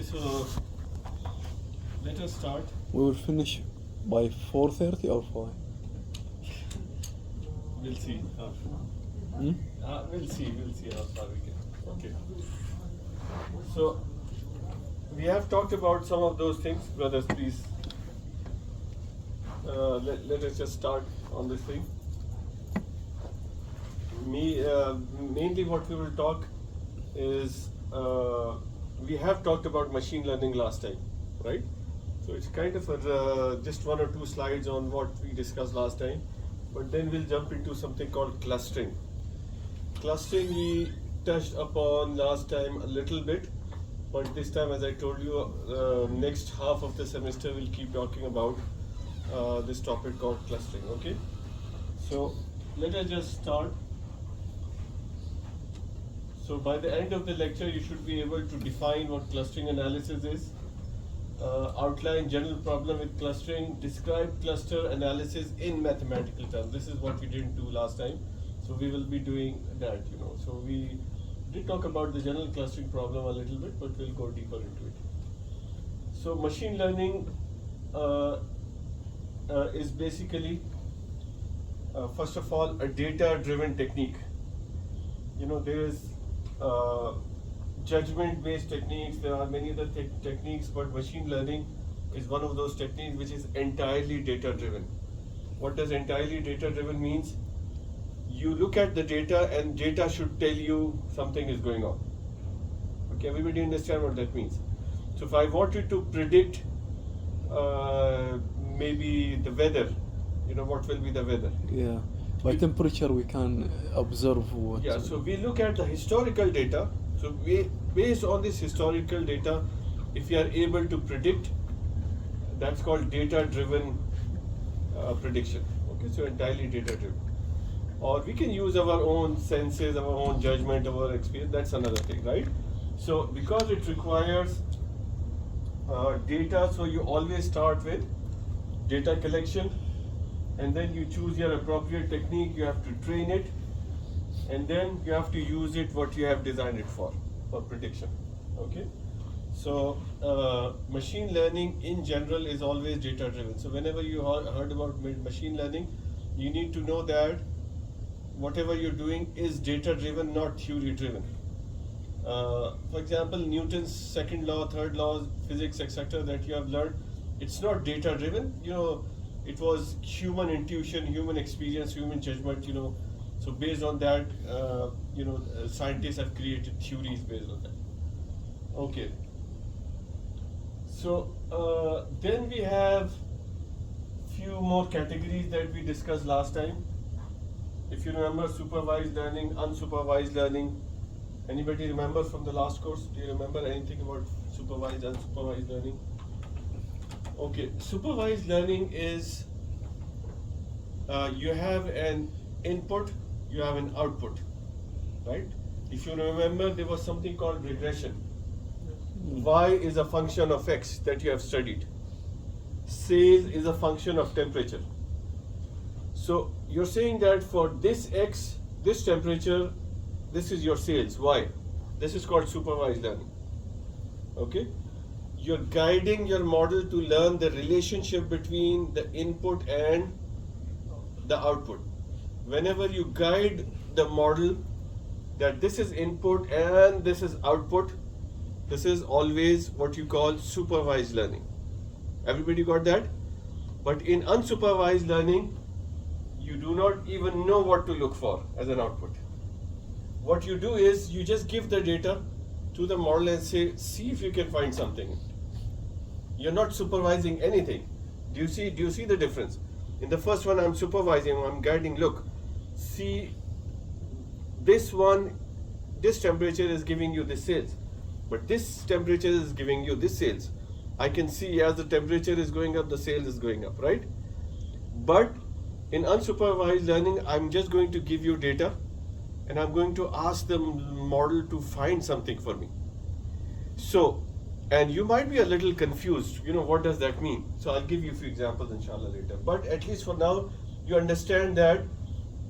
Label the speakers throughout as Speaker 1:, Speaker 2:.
Speaker 1: Okay, so let us start.
Speaker 2: We will finish by 4:30 or 5.
Speaker 1: We'll see. We'll see how far we can. Okay. So we have talked about some of those things, brothers. Please, let us just start on this thing. Mainly what we will talk is we have talked about machine learning last time, right? So it's kind of just one or two slides on what we discussed last time, but then we'll jump into something called clustering. Clustering we touched upon last time a little bit, but this time, as I told you, next half of the semester we'll keep talking about this topic called clustering. Okay, so let us just start. So by the end of the lecture, you should be able to define what clustering analysis is, outline general problem with clustering, describe cluster analysis in mathematical terms. This is what we didn't do last time, so we will be doing that. So we did talk about the general clustering problem a little bit, but we'll go deeper into it. So machine learning is basically, first of all, a data-driven technique. There is judgment-based techniques, there are many other techniques, but machine learning is one of those techniques which is entirely data-driven. What does entirely data-driven means? You look at the data and data should tell you something is going on. Okay, everybody understand what that means? So if I wanted to predict maybe the weather, what will be the weather?
Speaker 2: Yeah. By temperature, we can observe what.
Speaker 1: Yeah, so we look at the historical data. So based on this historical data, if we are able to predict, that's called data-driven prediction. Okay, so entirely data-driven. Or we can use our own senses, our own judgment, our experience. That's another thing, right? So because it requires data, so you always start with data collection, and then you choose your appropriate technique, you have to train it, and then you have to use it what you have designed it for prediction. Okay, so machine learning in general is always data driven. So whenever you heard about machine learning, you need to know that whatever you're doing is data driven, not theory driven. For example, Newton's second law, third law, physics, etc. that you have learned, it's not data driven. It was human intuition, human experience, human judgment, So based on that, scientists have created theories based on that. Okay. So then we have few more categories that we discussed last time. If you remember, supervised learning, unsupervised learning. Anybody remember from the last course? Do you remember anything about supervised, unsupervised learning? Okay, supervised learning is you have an input, you have an output, right? If you remember, there was something called regression. Y is a function of X that you have studied. Sales is a function of temperature. So you're saying that for this X, this temperature, this is your sales, Y. This is called supervised learning. Okay? You're guiding your model to learn the relationship between the input and the output. Whenever you guide the model that this is input and this is output, this is always what you call supervised learning. Everybody got that? But in unsupervised learning, you do not even know what to look for as an output. What you do is you just give the data to the model and say, see if you can find something. You're not supervising anything. Do you see the difference? In the first one, I'm supervising, I'm guiding, look, see this one, this temperature is giving you this sales, but this temperature is giving you this sales. I can see as the temperature is going up, the sales is going up, right? But in unsupervised learning, I'm just going to give you data and I'm going to ask the model to find something for me. So, and you might be a little confused, what does that mean? So I'll give you a few examples inshallah later. But at least for now, you understand that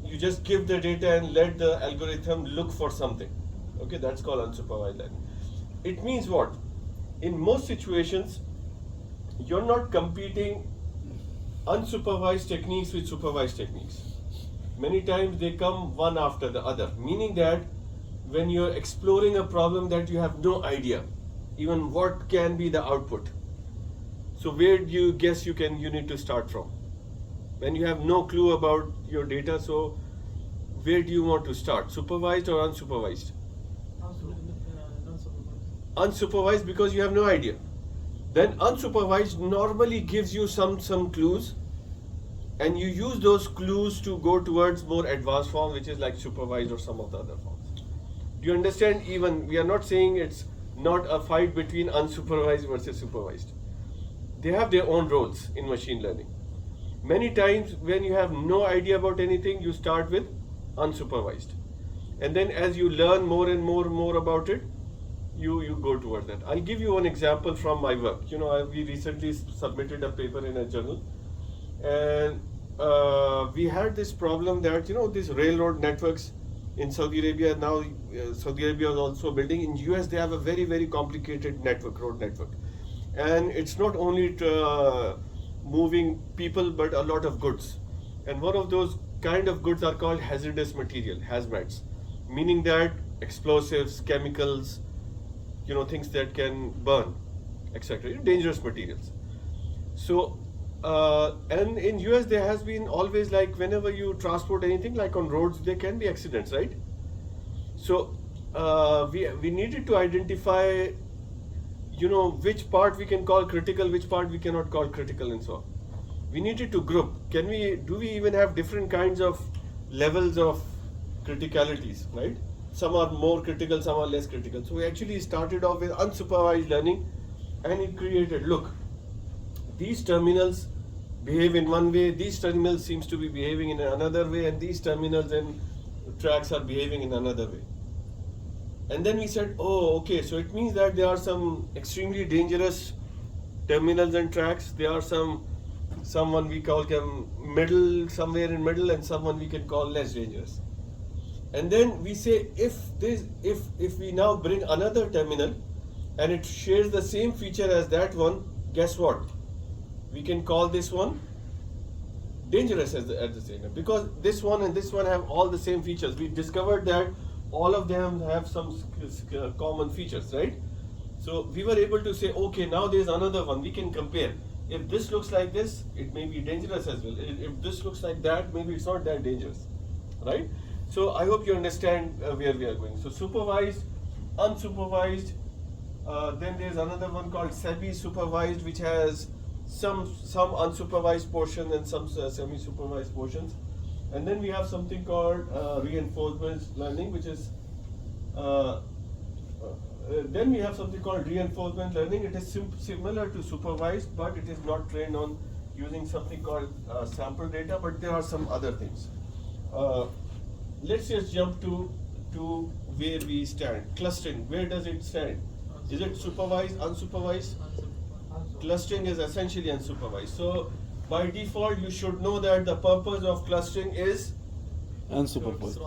Speaker 1: you just give the data and let the algorithm look for something. Okay, that's called unsupervised learning. It means what? in most situations, you're not competing unsupervised techniques with supervised techniques. Many times they come one after the other, meaning that when you're exploring a problem that you have no idea, even what can be the output. So where do you guess you need to start from? When you have no clue about your data, so where do you want to start? Supervised or unsupervised? Unsupervised because you have no idea. Then unsupervised normally gives you some clues, and you use those clues to go towards more advanced form, which is like supervised or some of the other forms. Do you understand? Even we are not saying it's not a fight between unsupervised versus supervised. They have their own roles in machine learning. Many times when you have no idea about anything, you start with unsupervised. And then as you learn more and more about it, you go towards that. I'll give you one example from my work. We recently submitted a paper in a journal, and we had this problem that, these railroad networks in Saudi Arabia, now Saudi Arabia is also building. In US, they have a very, very complicated road network. And it's not only moving people, but a lot of goods. And one of those kind of goods are called hazardous material, hazmats, meaning that explosives, chemicals, things that can burn, etc., dangerous materials. So, and in US there has been always, like, whenever you transport anything, like on roads, there can be accidents, right? So we needed to identify, which part we can call critical, which part we cannot call critical, and so on. We needed to group. Do we even have different kinds of levels of criticalities, right? Some are more critical, some are less critical. So we actually started off with unsupervised learning, and it created, look, these terminals behave in one way, these terminals seems to be behaving in another way, and these terminals and tracks are behaving in another way. And then we said, oh, okay, so it means that there are some extremely dangerous terminals and tracks. There are someone we call them middle, somewhere in middle, and someone we can call less dangerous. And then we say, if we now bring another terminal and it shares the same feature as that one, guess what? We can call this one dangerous at the same time, because this one and this one have all the same features. We discovered that all of them have some common features, right? So we were able to say, okay, now there's another one, we can compare. If this looks like this, it may be dangerous as well. If this looks like that, maybe it's not that dangerous, right? So I hope you understand where we are going. So supervised, unsupervised, then there's another one called semi-supervised, which has some unsupervised portion and some semi-supervised portions. And then we have something called reinforcement learning, which is then we have something called reinforcement learning. It is similar to supervised, but it is not trained on using something called sample data, but there are some other things. Let's just jump to where we stand. Clustering, where does it stand? Is it supervised, unsupervised? Clustering is essentially unsupervised. So by default, you should know that the purpose of clustering is
Speaker 2: unsupervised.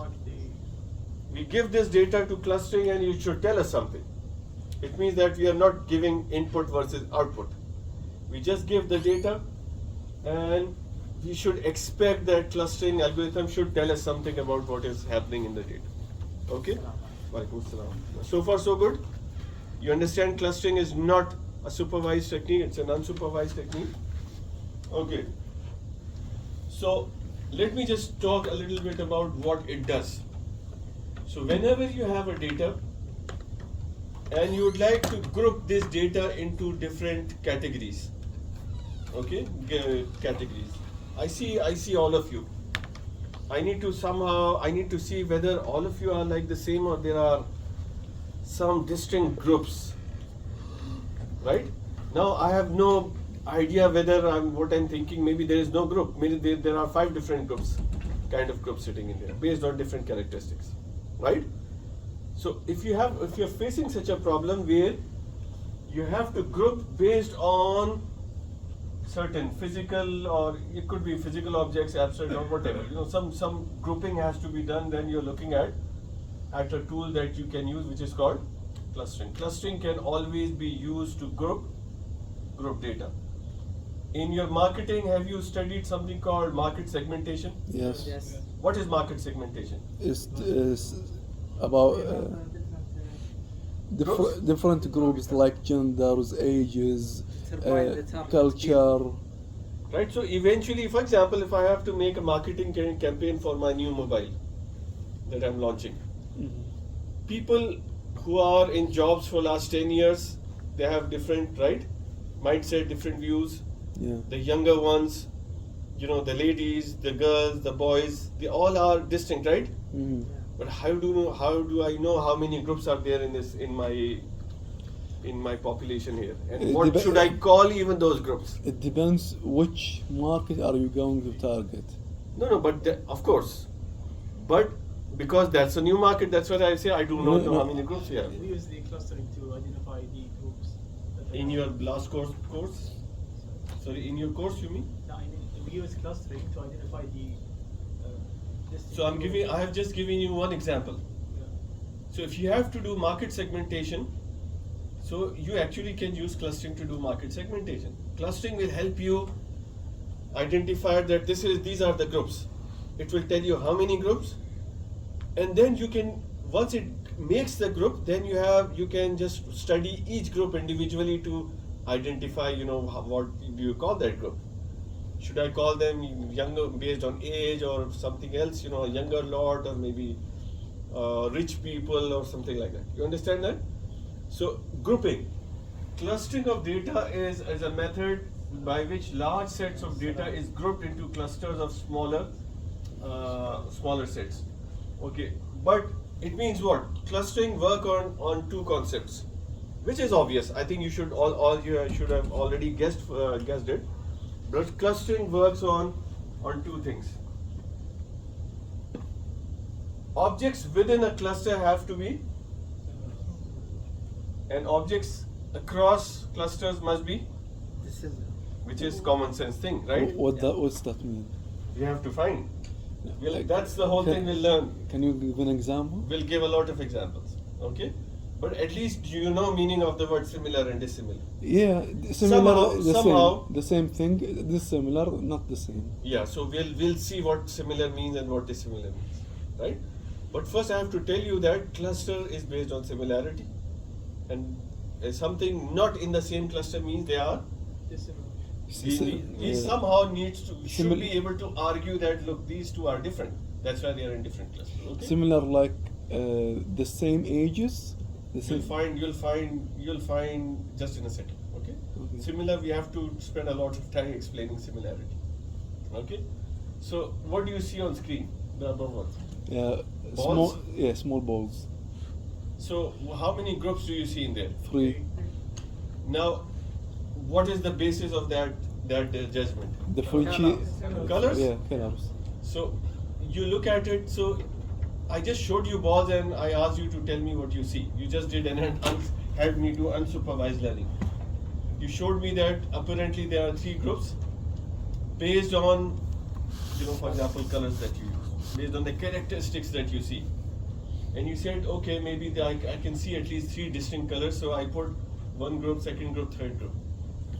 Speaker 1: We give this data to clustering and you should tell us something. It means that we are not giving input versus output. We just give the data, and we should expect that clustering algorithm should tell us something about what is happening in the data. Okay? So far so good? You understand clustering is not a supervised technique, it's an unsupervised technique. Okay. So let me just talk a little bit about what it does. So whenever you have a data and you would like to group this data into different categories, okay, categories. I see all of you. I need to see whether all of you are like the same or there are some distinct groups, right? Now I have no idea whether what I'm thinking. Maybe there is no group. Maybe there are 5 different groups, kind of groups sitting in there based on different characteristics, right? So if you're facing such a problem where you have to group based on certain physical, or it could be physical objects, abstract or whatever, some grouping has to be done, then you're looking at a tool that you can use, which is called Clustering. Clustering can always be used to group data. In your marketing, have you studied something called market segmentation?
Speaker 2: Yes.
Speaker 3: Yes.
Speaker 1: What is market segmentation?
Speaker 2: It's about
Speaker 1: Groups?
Speaker 2: different groups like genders, ages,
Speaker 3: To find the target
Speaker 2: culture.
Speaker 1: Right, so eventually, for example, if I have to make a marketing campaign for my new mobile that I'm launching, people who are in jobs for last 10 years, they have different, right, mindset, different views.
Speaker 2: Yeah.
Speaker 1: The younger ones, you know, the ladies, the girls, the boys, they all are distinct, right?
Speaker 2: Mhm.
Speaker 1: But how do I know how many groups are there in my population here? And
Speaker 2: It
Speaker 1: what
Speaker 2: dep-
Speaker 1: should I call even those groups?
Speaker 2: It depends which market are you going to target.
Speaker 1: No, but of course. But because that's a new market, that's what I say I do not know
Speaker 2: No.
Speaker 1: how many groups we have.
Speaker 4: We use the clustering to identify the groups. That
Speaker 1: In your last course? Sorry, in your course you mean?
Speaker 4: No, we use clustering to identify the.
Speaker 1: So I have just given you one example.
Speaker 4: Yeah.
Speaker 1: So if you have to do market segmentation, so you actually can use clustering to do market segmentation. Clustering will help you identify that these are the groups. It will tell you how many groups, and then you can, once it makes the group, then you can just study each group individually to identify, what do you call that group? Should I call them younger based on age or something else, a younger lot, or maybe rich people or something like that? You understand that? So grouping, clustering of data is a method by which large sets of data is grouped into clusters of smaller sets. Okay, but it means what? Clustering work on two concepts, which is obvious. I think you should you should have already guessed it. But clustering works on two things. Objects within a cluster have to be, and objects across clusters must be,
Speaker 3: Dissimilar.
Speaker 1: which is common sense thing, right?
Speaker 2: What's that mean?
Speaker 1: You have to find.
Speaker 2: Like-
Speaker 1: That's the whole thing we'll learn.
Speaker 2: Can you give an example?
Speaker 1: We'll give a lot of examples, okay? But at least you know meaning of the word similar and dissimilar.
Speaker 2: Yeah, similar.
Speaker 1: Somehow-
Speaker 2: the same thing. Dissimilar, not the same.
Speaker 1: Yeah, so we'll see what similar means and what dissimilar means, right? But first I have to tell you that cluster is based on similarity, and something not in the same cluster means they are. We somehow should be able to argue that look, these two are different. That's why they are in different clusters. Okay?
Speaker 2: Similar, like the same ages. The same.
Speaker 1: You'll find just in a second. Okay?
Speaker 2: Okay.
Speaker 1: Similar, we have to spend a lot of time explaining similarity. Okay? So what do you see on screen? The above one.
Speaker 2: Yeah,
Speaker 1: Balls?
Speaker 2: small balls.
Speaker 1: So how many groups do you see in there?
Speaker 2: 3.
Speaker 1: Now, what is the basis of that judgment?
Speaker 2: The Fulci.
Speaker 1: Colors?
Speaker 2: Yeah, colors.
Speaker 1: So you look at it. So I just showed you balls and I asked you to tell me what you see. You just did had me do unsupervised learning. You showed me that apparently there are 3 groups based on, for example, colors that you use, based on the characteristics that you see. And you said, okay, maybe I can see at least 3 distinct colors, so I put 1 group, 2nd group, 3rd group.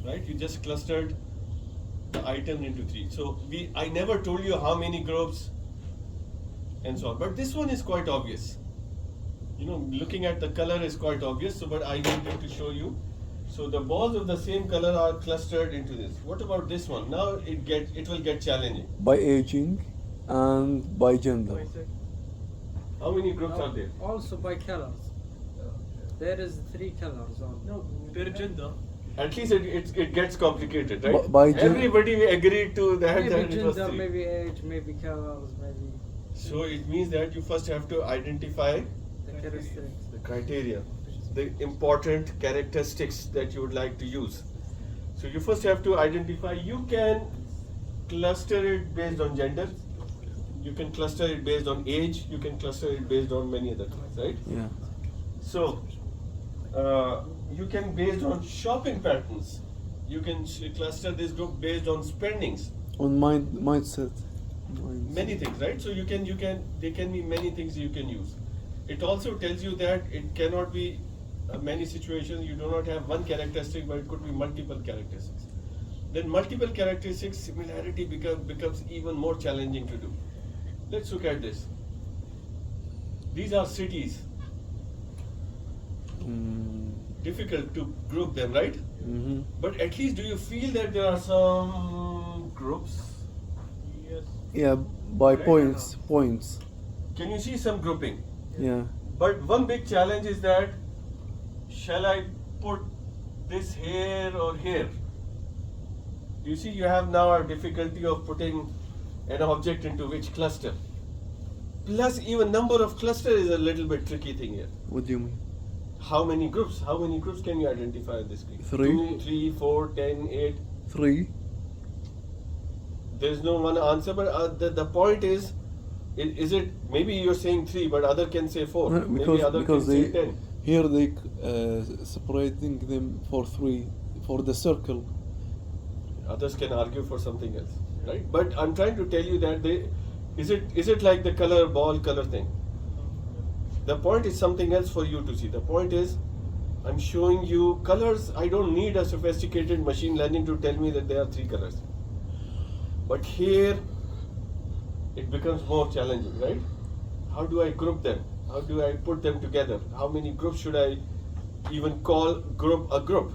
Speaker 1: Right? You just clustered the item into 3. So I never told you how many groups and so on. But this one is quite obvious. Looking at the color is quite obvious. So, but I needed to show you. So the balls of the same color are clustered into this. What about this one? Now it will get challenging.
Speaker 2: By aging and by gender.
Speaker 1: How many groups are there?
Speaker 3: Also by colors. There is 3 colors on.
Speaker 4: No, per gender.
Speaker 1: At least it gets complicated, right?
Speaker 2: By
Speaker 1: Everybody agreed to that.
Speaker 3: Maybe
Speaker 1: that it was
Speaker 3: gender,
Speaker 1: 3.
Speaker 3: maybe age, maybe colors, maybe
Speaker 1: So it means that you first have to identify
Speaker 3: the characteristics.
Speaker 1: the criteria, the important characteristics that you would like to use. So you first have to identify. You can cluster it based on gender. You can cluster it based on age. You can cluster it based on many other things, right?
Speaker 2: Yeah.
Speaker 1: So you can based on shopping patterns. You can cluster this group based on spendings.
Speaker 2: On mindset.
Speaker 1: Many things, right? So there can be many things you can use. It also tells you that it cannot be many situations you do not have one characteristic, but it could be multiple characteristics. Then multiple characteristics, similarity becomes even more challenging to do. Let's look at this. These are cities. Difficult to group them, right?
Speaker 2: Mm-hmm.
Speaker 1: But at least do you feel that there are some groups?
Speaker 4: Yes.
Speaker 2: Yeah, by
Speaker 1: Right.
Speaker 2: points.
Speaker 1: Can you see some grouping?
Speaker 2: Yeah.
Speaker 1: But one big challenge is that, shall I put this here or here? You see, you have now a difficulty of putting an object into which cluster. Plus, even number of cluster is a little bit tricky thing here.
Speaker 2: What do you mean?
Speaker 1: How many groups? How many groups can you identify on this screen?
Speaker 2: 3.
Speaker 1: 2, 3, 4, 10, 8.
Speaker 2: 3.
Speaker 1: There's no one answer, but the point is it maybe you're saying 3, but other can say 4. Maybe other
Speaker 2: because
Speaker 1: can say
Speaker 2: they
Speaker 1: 10.
Speaker 2: here they separating them for 3 for the circle.
Speaker 1: Others can argue for something else, right? But I'm trying to tell you that is it like the ball color thing? The point is something else for you to see. The point is, I'm showing you colors. I don't need a sophisticated machine learning to tell me that there are 3 colors. But here, it becomes more challenging, right? How do I group them? How do I put them together? How many groups should I even call a group,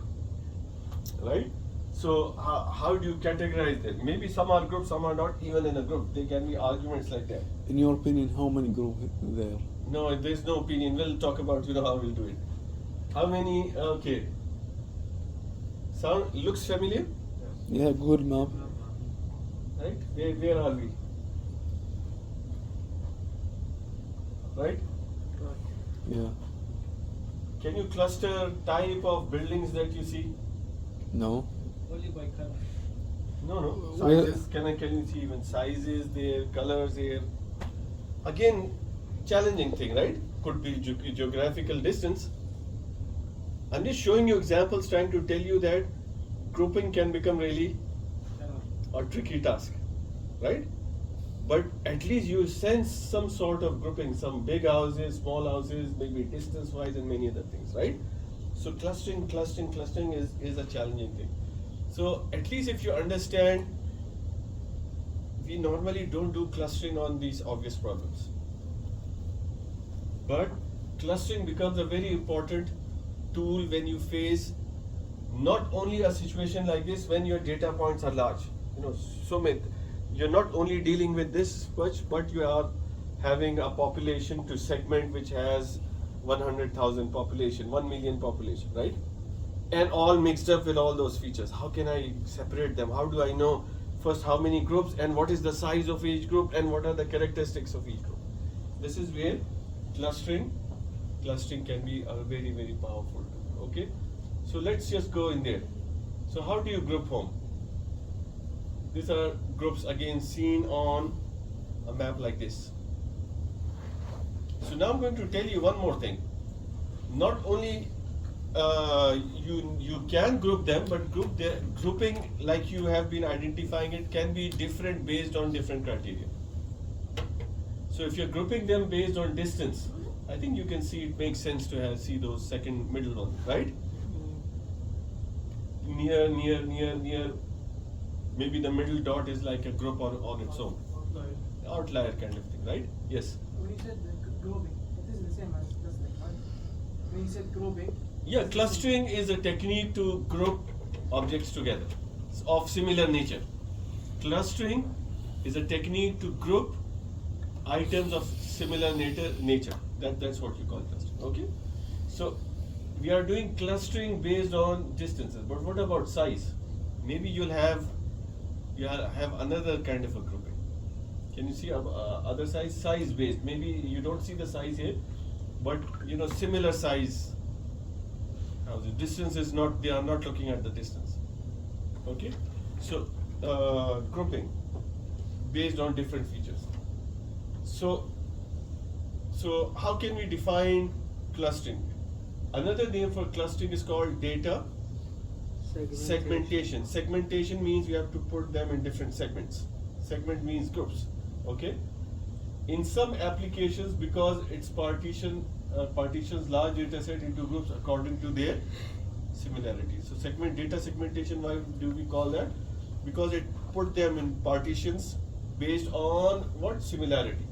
Speaker 1: right? So how do you categorize them? Maybe some are groups, some are not even in a group. There can be arguments like that.
Speaker 2: In your opinion, how many groups there?
Speaker 1: No, there's no opinion. We'll talk about how we'll do it. How many? Okay. Sound looks familiar,
Speaker 2: Yeah, good map.
Speaker 1: right? Where are we? Right?
Speaker 2: Yeah.
Speaker 1: Can you cluster type of buildings that you see?
Speaker 2: No.
Speaker 4: Only by color.
Speaker 1: No.
Speaker 2: Well-
Speaker 1: Sizes. Can you see even sizes there, colors there? Again, challenging thing, right? Could be geographical distance. I'm just showing you examples, trying to tell you that grouping can become really a tricky task, right? But at least you sense some sort of grouping, some big houses, small houses, maybe distance-wise, and many other things, right? So clustering is a challenging thing. So at least if you understand, we normally don't do clustering on these obvious problems. But clustering becomes a very important tool when you face not only a situation like this, when your data points are large. You're not only dealing with this much, but you are having a population to segment which has 100,000 population, 1 million population, right? And all mixed up with all those features. How can I separate them? How do I know first how many groups and what is the size of each group and what are the characteristics of each group? This is where clustering can be a very, very powerful tool. Okay? So let's just go in there. So how do you group home? These are groups again seen on a map like this. So now I'm going to tell you one more thing. Not only you can group them, but grouping like you have been identifying it can be different based on different criteria. So if you're grouping them based on distance, I think you can see it makes sense to see those second middle ones, right? Near. Maybe the middle dot is like a group on its own. Outlier kind of thing, right? Yes.
Speaker 5: When you said grouping, it is the same as clustering, right? When you said grouping.
Speaker 1: Yeah, clustering is a technique to group objects together of similar nature. Clustering is a technique to group items of similar nature. That's what you call clustering. Okay? So we are doing clustering based on distances, but what about size? Maybe you'll have another kind of a grouping. Can you see other size based? Maybe you don't see the size here, but similar size. The distance is not. They are not looking at the distance. Okay, so grouping based on different features. So how can we define clustering? Another name for clustering is called data segmentation. Segmentation means you have to put them in different segments. Segment means groups. Okay. In some applications, because it's partitions large data set into groups according to their similarity. So data segmentation, why do we call that? Because it put them in partitions based on what? Similarity.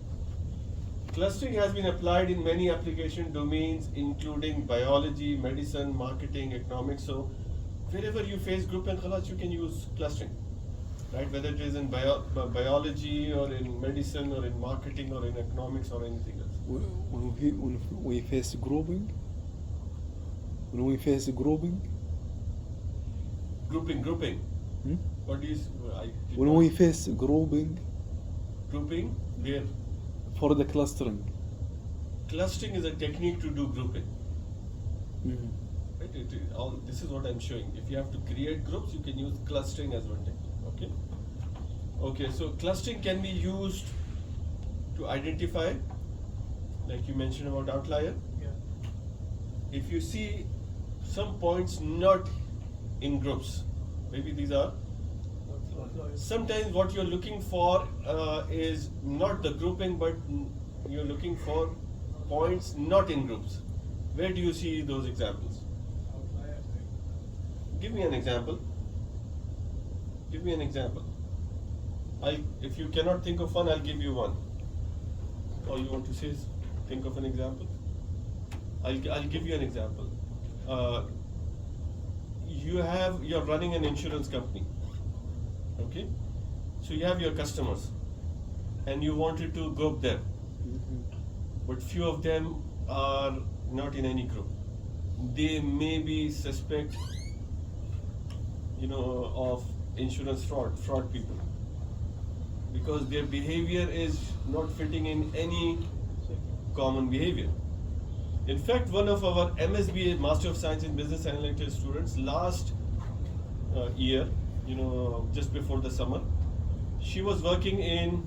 Speaker 1: Clustering has been applied in many application domains, including biology, medicine, marketing, economics. So wherever you face group and khalas, you can use clustering, right? Whether it is in biology or in medicine or in marketing or in economics or anything else.
Speaker 2: When we face grouping,
Speaker 1: Grouping.
Speaker 2: hmm?
Speaker 1: What is
Speaker 2: When we face grouping
Speaker 1: grouping? Where
Speaker 2: for the clustering.
Speaker 1: clustering is a technique to do grouping.
Speaker 2: Mhm.
Speaker 1: Right? This is what I'm showing. If you have to create groups, you can use clustering as one technique. Okay. Okay. So clustering can be used to identify, like you mentioned about outlier.
Speaker 4: Yeah.
Speaker 1: If you see some points not in groups, maybe these are. Sometimes what you're looking for is not the grouping, but you're looking for points not in groups. Where do you see those examples? Give me an example. Give me an example. If you cannot think of one, I'll give you one. All you want to say is think of an example. I'll give you an example. You're running an insurance company. Okay? So you have your customers and you wanted to group them. But few of them are not in any group. They may be suspect, of insurance fraud people. Because their behavior is not fitting in any common behavior. In fact, one of our MSBA, Master of Science in Business Analytics students, last year, just before the summer, she was working in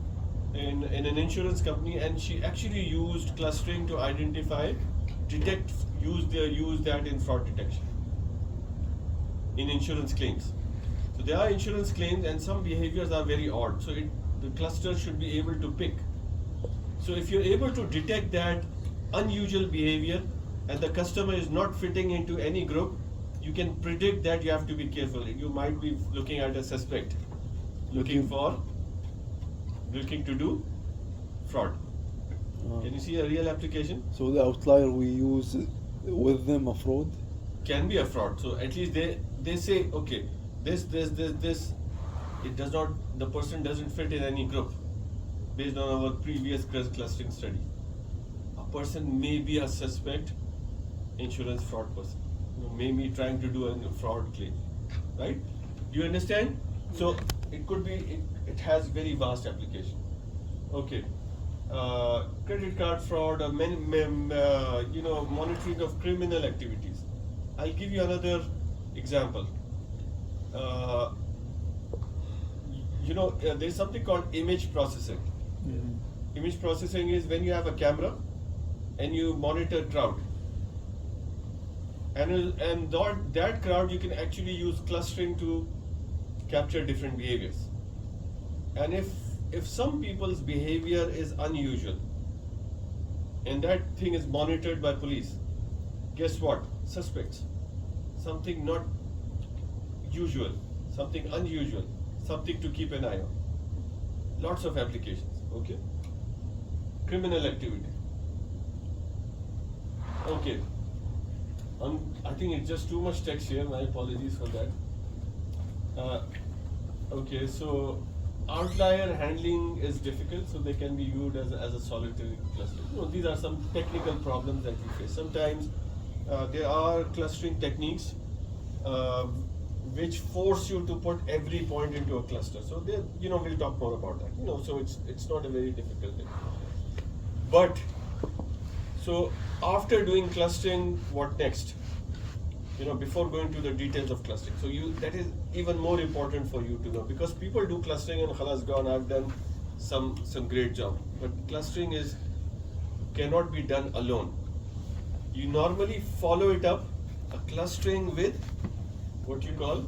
Speaker 1: an insurance company, and she actually used clustering to identify, use that in fraud detection, in insurance claims. So there are insurance claims, and some behaviors are very odd. So the cluster should be able to pick. So if you're able to detect that unusual behavior and the customer is not fitting into any group, you can predict that you have to be careful. You might be looking at a suspect, looking to do fraud. Can you see a real application?
Speaker 2: So the outlier we use with them a fraud?
Speaker 1: Can be a fraud. So at least they say, okay, this, it does not, the person doesn't fit in any group based on our previous clustering study. A person may be a suspect insurance fraud person. May be trying to do a fraud claim, right? Do you understand? So it could be, it has very vast application. Okay, credit card fraud, or monitoring of criminal activities. I'll give you another example. There's something called image processing. Image processing is when you have a camera and you monitor crowd. And that crowd, you can actually use clustering to capture different behaviors. And if some people's behavior is unusual and that thing is monitored by police, guess what? Suspects. Something not usual, something unusual, something to keep an eye on. Lots of applications, okay? Criminal activity. Okay. I think it's just too much text here, my apologies for that. Okay, so outlier handling is difficult, so they can be viewed as a solitary cluster. These are some technical problems that we face. Sometimes there are clustering techniques which force you to put every point into a cluster. So we'll talk more about that. So it's not a very difficult thing. But so after doing clustering, what next? Before going to the details of clustering. So that is even more important for you to know, because people do clustering and khalas gone, I've done some great job. But clustering cannot be done alone. You normally follow it up, a clustering with what you call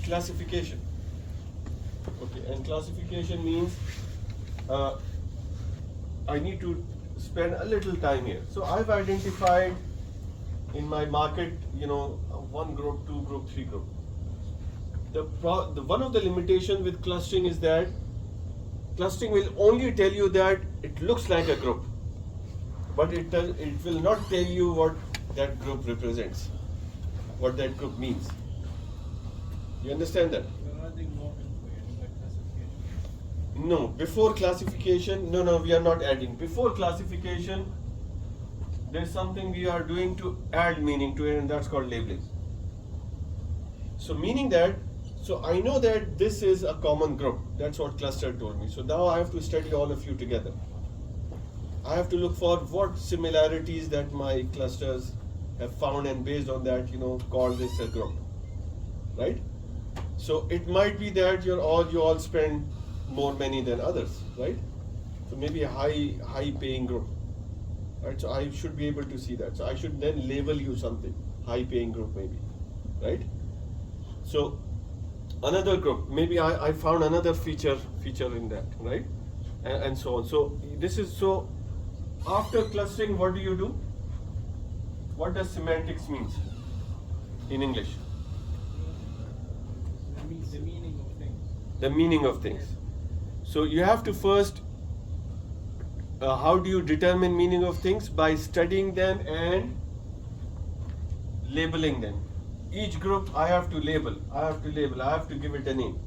Speaker 1: classification. Okay, and classification means I need to spend a little time here. So I've identified in my market, one group, two group, three group. The one of the limitations with clustering is that clustering will only tell you that it looks like a group, but it will not tell you what that group represents, what that group means. You understand that?
Speaker 4: You're adding more info in the classification.
Speaker 1: No, before classification, no, we are not adding. Before classification, there's something we are doing to add meaning to it, and that's called labeling. So I know that this is a common group. That's what cluster told me. So now I have to study all of you together. I have to look for what similarities that my clusters have found, and based on that, call this a group, right? So it might be that you all spend more money than others, right? So maybe a high paying group, right? So I should be able to see that. So I should then label you something, high paying group maybe, right? So another group, maybe I found another feature in that, right? And so on. So so after clustering, what do? What does semantics means in English?
Speaker 4: The meaning of things.
Speaker 1: The meaning of things. So you have to first, how do you determine meaning of things? By studying them and labeling them. Each group I have to label, I have to give it a name.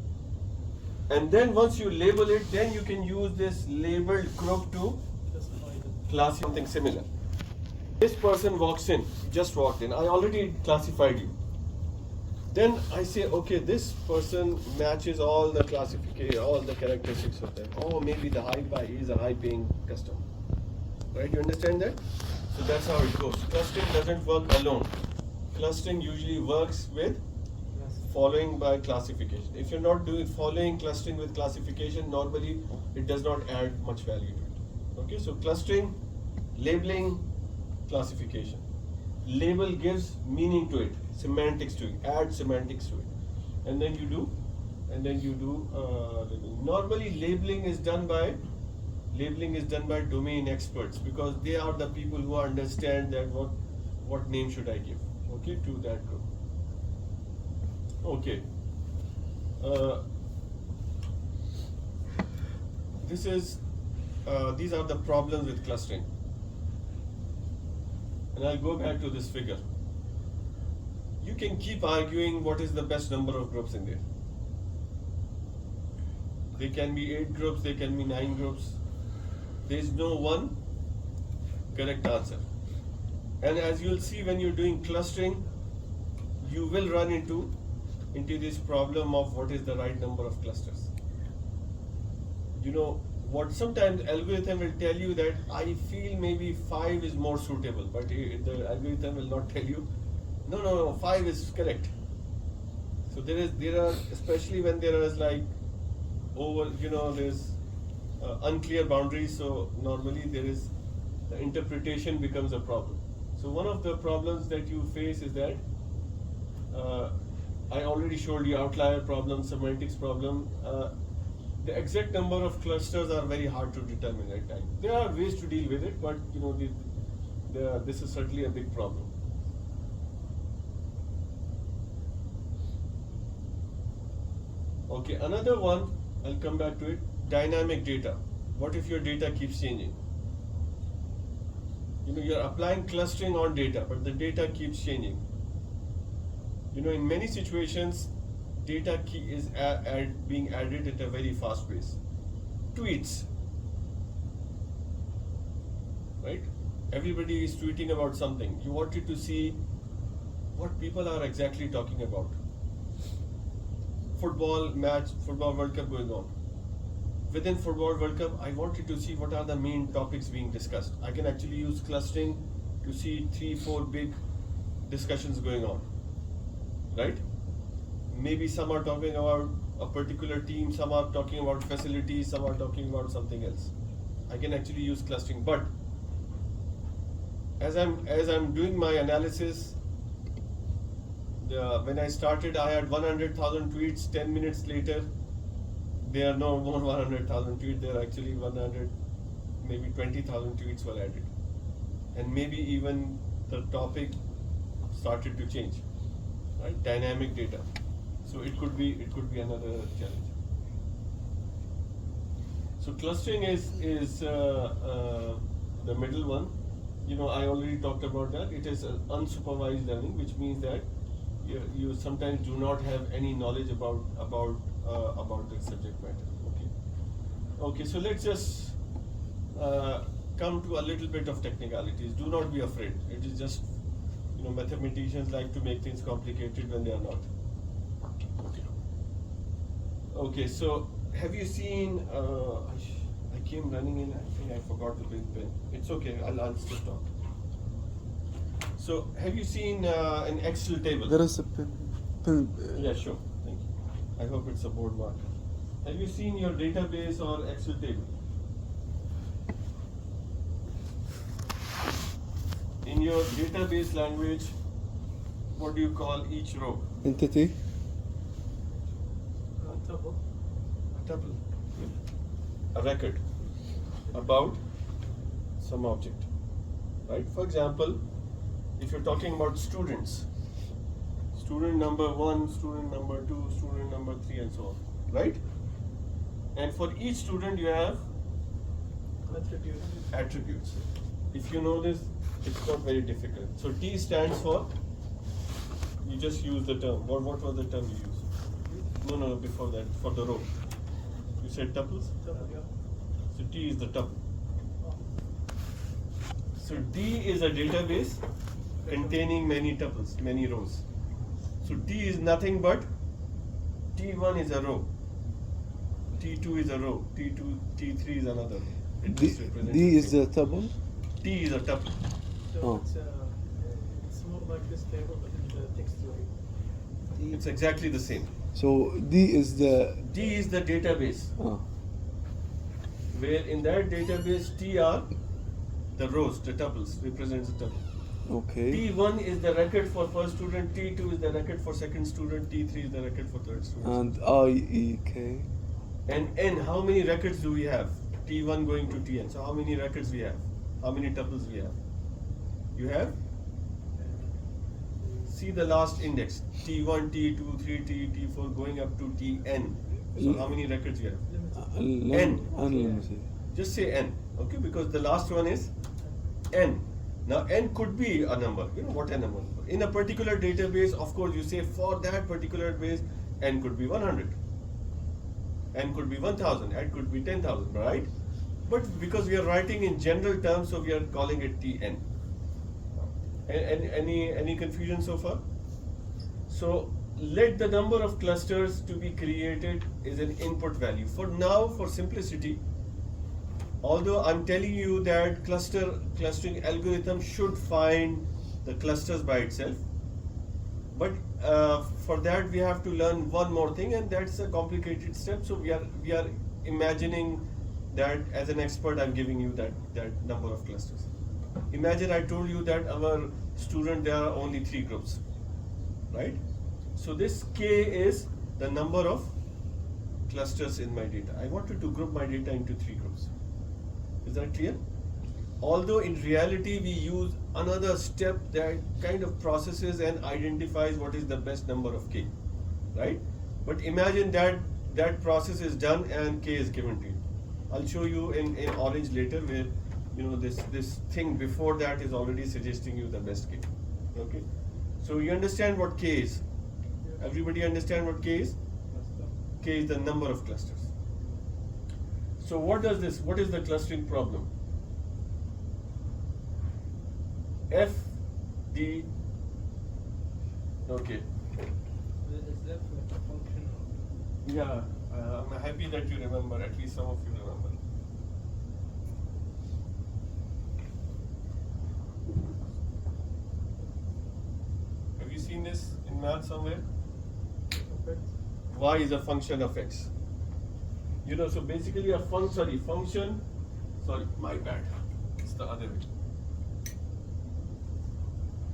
Speaker 1: And then once you label it, then you can use this labeled group to classify something similar. This person just walked in, I already classified you. Then I say, okay, this person matches all the classification, all the characteristics of them. Oh, maybe is a high paying customer. Right, you understand that? So that's how it goes. Clustering doesn't work alone. Clustering usually works with following by classification. If you're not following clustering with classification, normally it does not add much value to it. Okay, so clustering, labeling, classification. Label gives meaning to it, semantics to it, add semantics to it, and then you do labeling. Normally labeling is done by domain experts, because they are the people who understand that what name should I give, okay, to that group. Okay. These are the problems with clustering. And I'll go back to this figure. You can keep arguing what is the best number of groups in there. There can be 8 groups, there can be 9 groups. There is no one correct answer. And as you'll see when you're doing clustering, you will run into this problem of what is the right number of clusters. What sometimes algorithm will tell you that I feel maybe 5 is more suitable, but the algorithm will not tell you, no, 5 is correct. So there are, especially when there is like there's unclear boundaries, so normally the interpretation becomes a problem. So one of the problems that you face is that, I already showed you outlier problem, semantics problem. The exact number of clusters are very hard to determine at times. There are ways to deal with it, but this is certainly a big problem. Okay, another one, I'll come back to it, dynamic data. What if your data keeps changing? You're applying clustering on data, but the data keeps changing. In many situations, data key is being added at a very fast pace. Tweets, right? Everybody is tweeting about something. You wanted to see what people are exactly talking about. Football World Cup going on. Within Football World Cup, I wanted to see what are the main topics being discussed. I can actually use clustering to see 3-4 big discussions going on, right? Maybe some are talking about a particular team, some are talking about facilities, some are talking about something else. I can actually use clustering, but as I'm doing my analysis, when I started, I had 100,000 tweets. 10 minutes later, there are no more 100,000 tweets. There are actually maybe 20,000 tweets were added, and maybe even the topic started to change, right? Dynamic data. So it could be another challenge. So clustering is the middle one. You know, I already talked about that. It is unsupervised learning, which means that you sometimes do not have any knowledge about the subject matter. Okay, so let's just come to a little bit of technicalities. Do not be afraid. It is just, you know, mathematicians like to make things complicated when they are not. Okay, so have you seen? I came running in. I think I forgot to bring pen. It's okay. I'll still talk. So have you seen an Excel table?
Speaker 2: There is a pen.
Speaker 1: Yeah, sure. Thank you. I hope it's a board marker. Have you seen your database or Excel table? In your database language, what do you call each row?
Speaker 2: Entity.
Speaker 4: Tuple.
Speaker 1: A tuple. A record about some object. Right? For example, if you're talking about students, student number 1, student number 2, student number 3, and so on. Right? And for each student you have attributes. If you know this, it's not very difficult. So T stands for, you just use the term. What was the term you used? No, before that, for the row. You said tuples?
Speaker 4: Tuple, yeah.
Speaker 1: So T is the tuple. So D is a database containing many tuples, many rows. So T is nothing but T1 is a row, T2 is a row, T2, T3 is another row. It just represents
Speaker 2: D is
Speaker 1: thing.
Speaker 2: the table.
Speaker 1: T is a tuple.
Speaker 4: So
Speaker 2: Oh.
Speaker 4: it's more like this table, but in the text way.
Speaker 1: It's exactly the same.
Speaker 2: So D is the.
Speaker 1: D is the database, where in that database T are the rows, the tuples, represents the tuple.
Speaker 2: Okay.
Speaker 1: T1 is the record for first student, T2 is the record for second student, T3 is the record for third student.
Speaker 2: And I, E, K.
Speaker 1: And N, how many records do we have? T1 going to Tn. So how many records we have? How many tuples we have? You have? See the last index. T1, T2, 3T, T4 going up to Tn. So how many records you have? N.
Speaker 2: Unlimited.
Speaker 1: Just say N, okay? Because the last one is N. Now N could be a number, you know what N number. In a particular database, of course, you say for that particular base, N could be 100. N could be 1000, N could be 10,000, right? But because we are writing in general terms, so we are calling it Tn. Any confusion so far? So let the number of clusters to be created is an input value. For now, for simplicity, although I'm telling you that clustering algorithm should find the clusters by itself, but for that we have to learn one more thing, and that's a complicated step. So we are imagining that as an expert I'm giving you that number of clusters. Imagine I told you that our student, there are only 3 groups, right? So this K is the number of clusters in my data. I wanted to group my data into 3 groups. Is that clear? Although in reality we use another step that kind of processes and identifies what is the best number of K, right? But imagine that process is done and K is given to you. I'll show you in orange later where, you know, this thing before that is already suggesting you the best K. Okay? So you understand what K is? Everybody understand what K is? K is the number of clusters. So what is the clustering problem? F, D, okay.
Speaker 3: Is that like a function of?
Speaker 1: Yeah, I'm happy that you remember, at least some of you remember. Have you seen this in math somewhere? Y is a function of X. You know, so basically a function, my bad, it's the other way.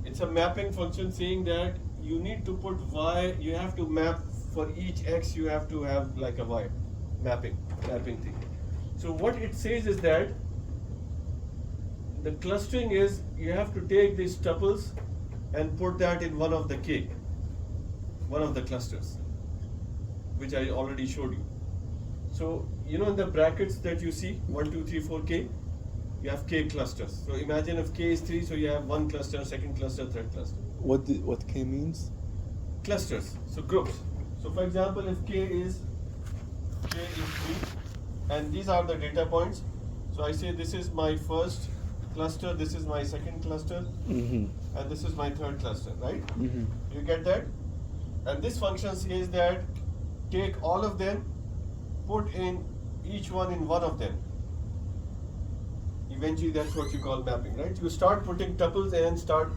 Speaker 1: It's a mapping function saying that you need to put Y, you have to map for each X, you have to have like a Y mapping thing. So what it says is that the clustering is you have to take these tuples and put that in one of the K, one of the clusters, which I already showed you. So, you know in the brackets that you see, 1, 2, 3, 4, K, you have K clusters. So imagine if K is 3, so you have one cluster, second cluster, third cluster.
Speaker 2: What K means?
Speaker 1: Clusters, so groups. So for example, if K is 3, and these are the data points. So I say this is my first cluster, this is my second cluster,
Speaker 2: Mm-hmm.
Speaker 1: and this is my third cluster, right?
Speaker 2: Mm-hmm.
Speaker 1: You get that? And this function says that take all of them, put in each one in one of them. Eventually that's what you call mapping, right? You start putting tuples and start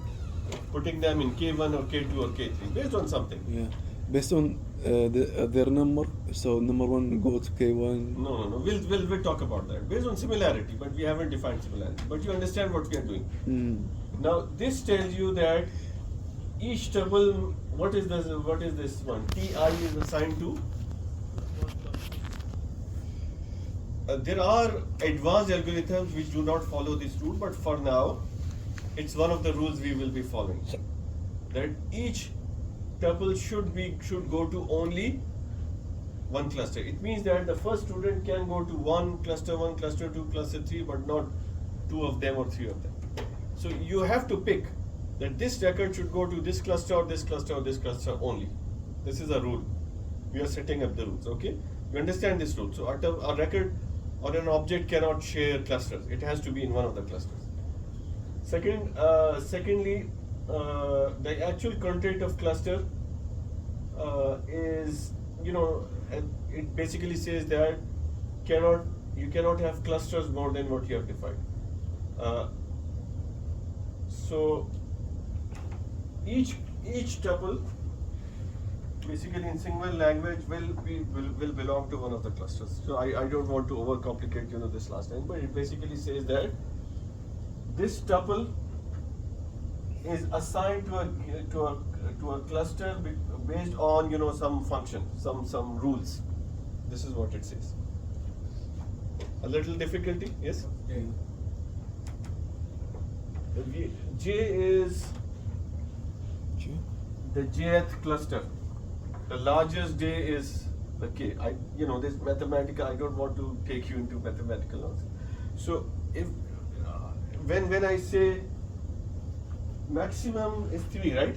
Speaker 1: putting them in K1 or K2 or K3 based on something.
Speaker 2: Yeah. Based on their number, so number 1 go to K1.
Speaker 1: No. We'll talk about that. Based on similarity, but we haven't defined similarity. But you understand what we are doing.
Speaker 2: Mm.
Speaker 1: Now this tells you that each tuple, what is this one? Ti is assigned to. There are advanced algorithms which do not follow this rule, but for now, it's one of the rules we will be following. That each tuple should go to only one cluster. It means that the first student can go to one cluster 2, cluster 3, but not 2 of them or 3 of them. So you have to pick that this record should go to this cluster or this cluster or this cluster only. This is a rule. We are setting up the rules, okay? You understand this rule. So a record or an object cannot share clusters. It has to be in one of the clusters. Secondly, the actual content of cluster is, it basically says that you cannot have clusters more than what you have defined. So each tuple, basically in single language, will belong to one of the clusters. So I don't want to overcomplicate this last time, but it basically says that this tuple is assigned to a cluster based on some function, some rules. This is what it says. A little difficulty, yes? J is
Speaker 2: J?
Speaker 1: the jth cluster. The largest J is the K. This mathematical. I don't want to take you into mathematical nonsense. So if when I say maximum is 3, right?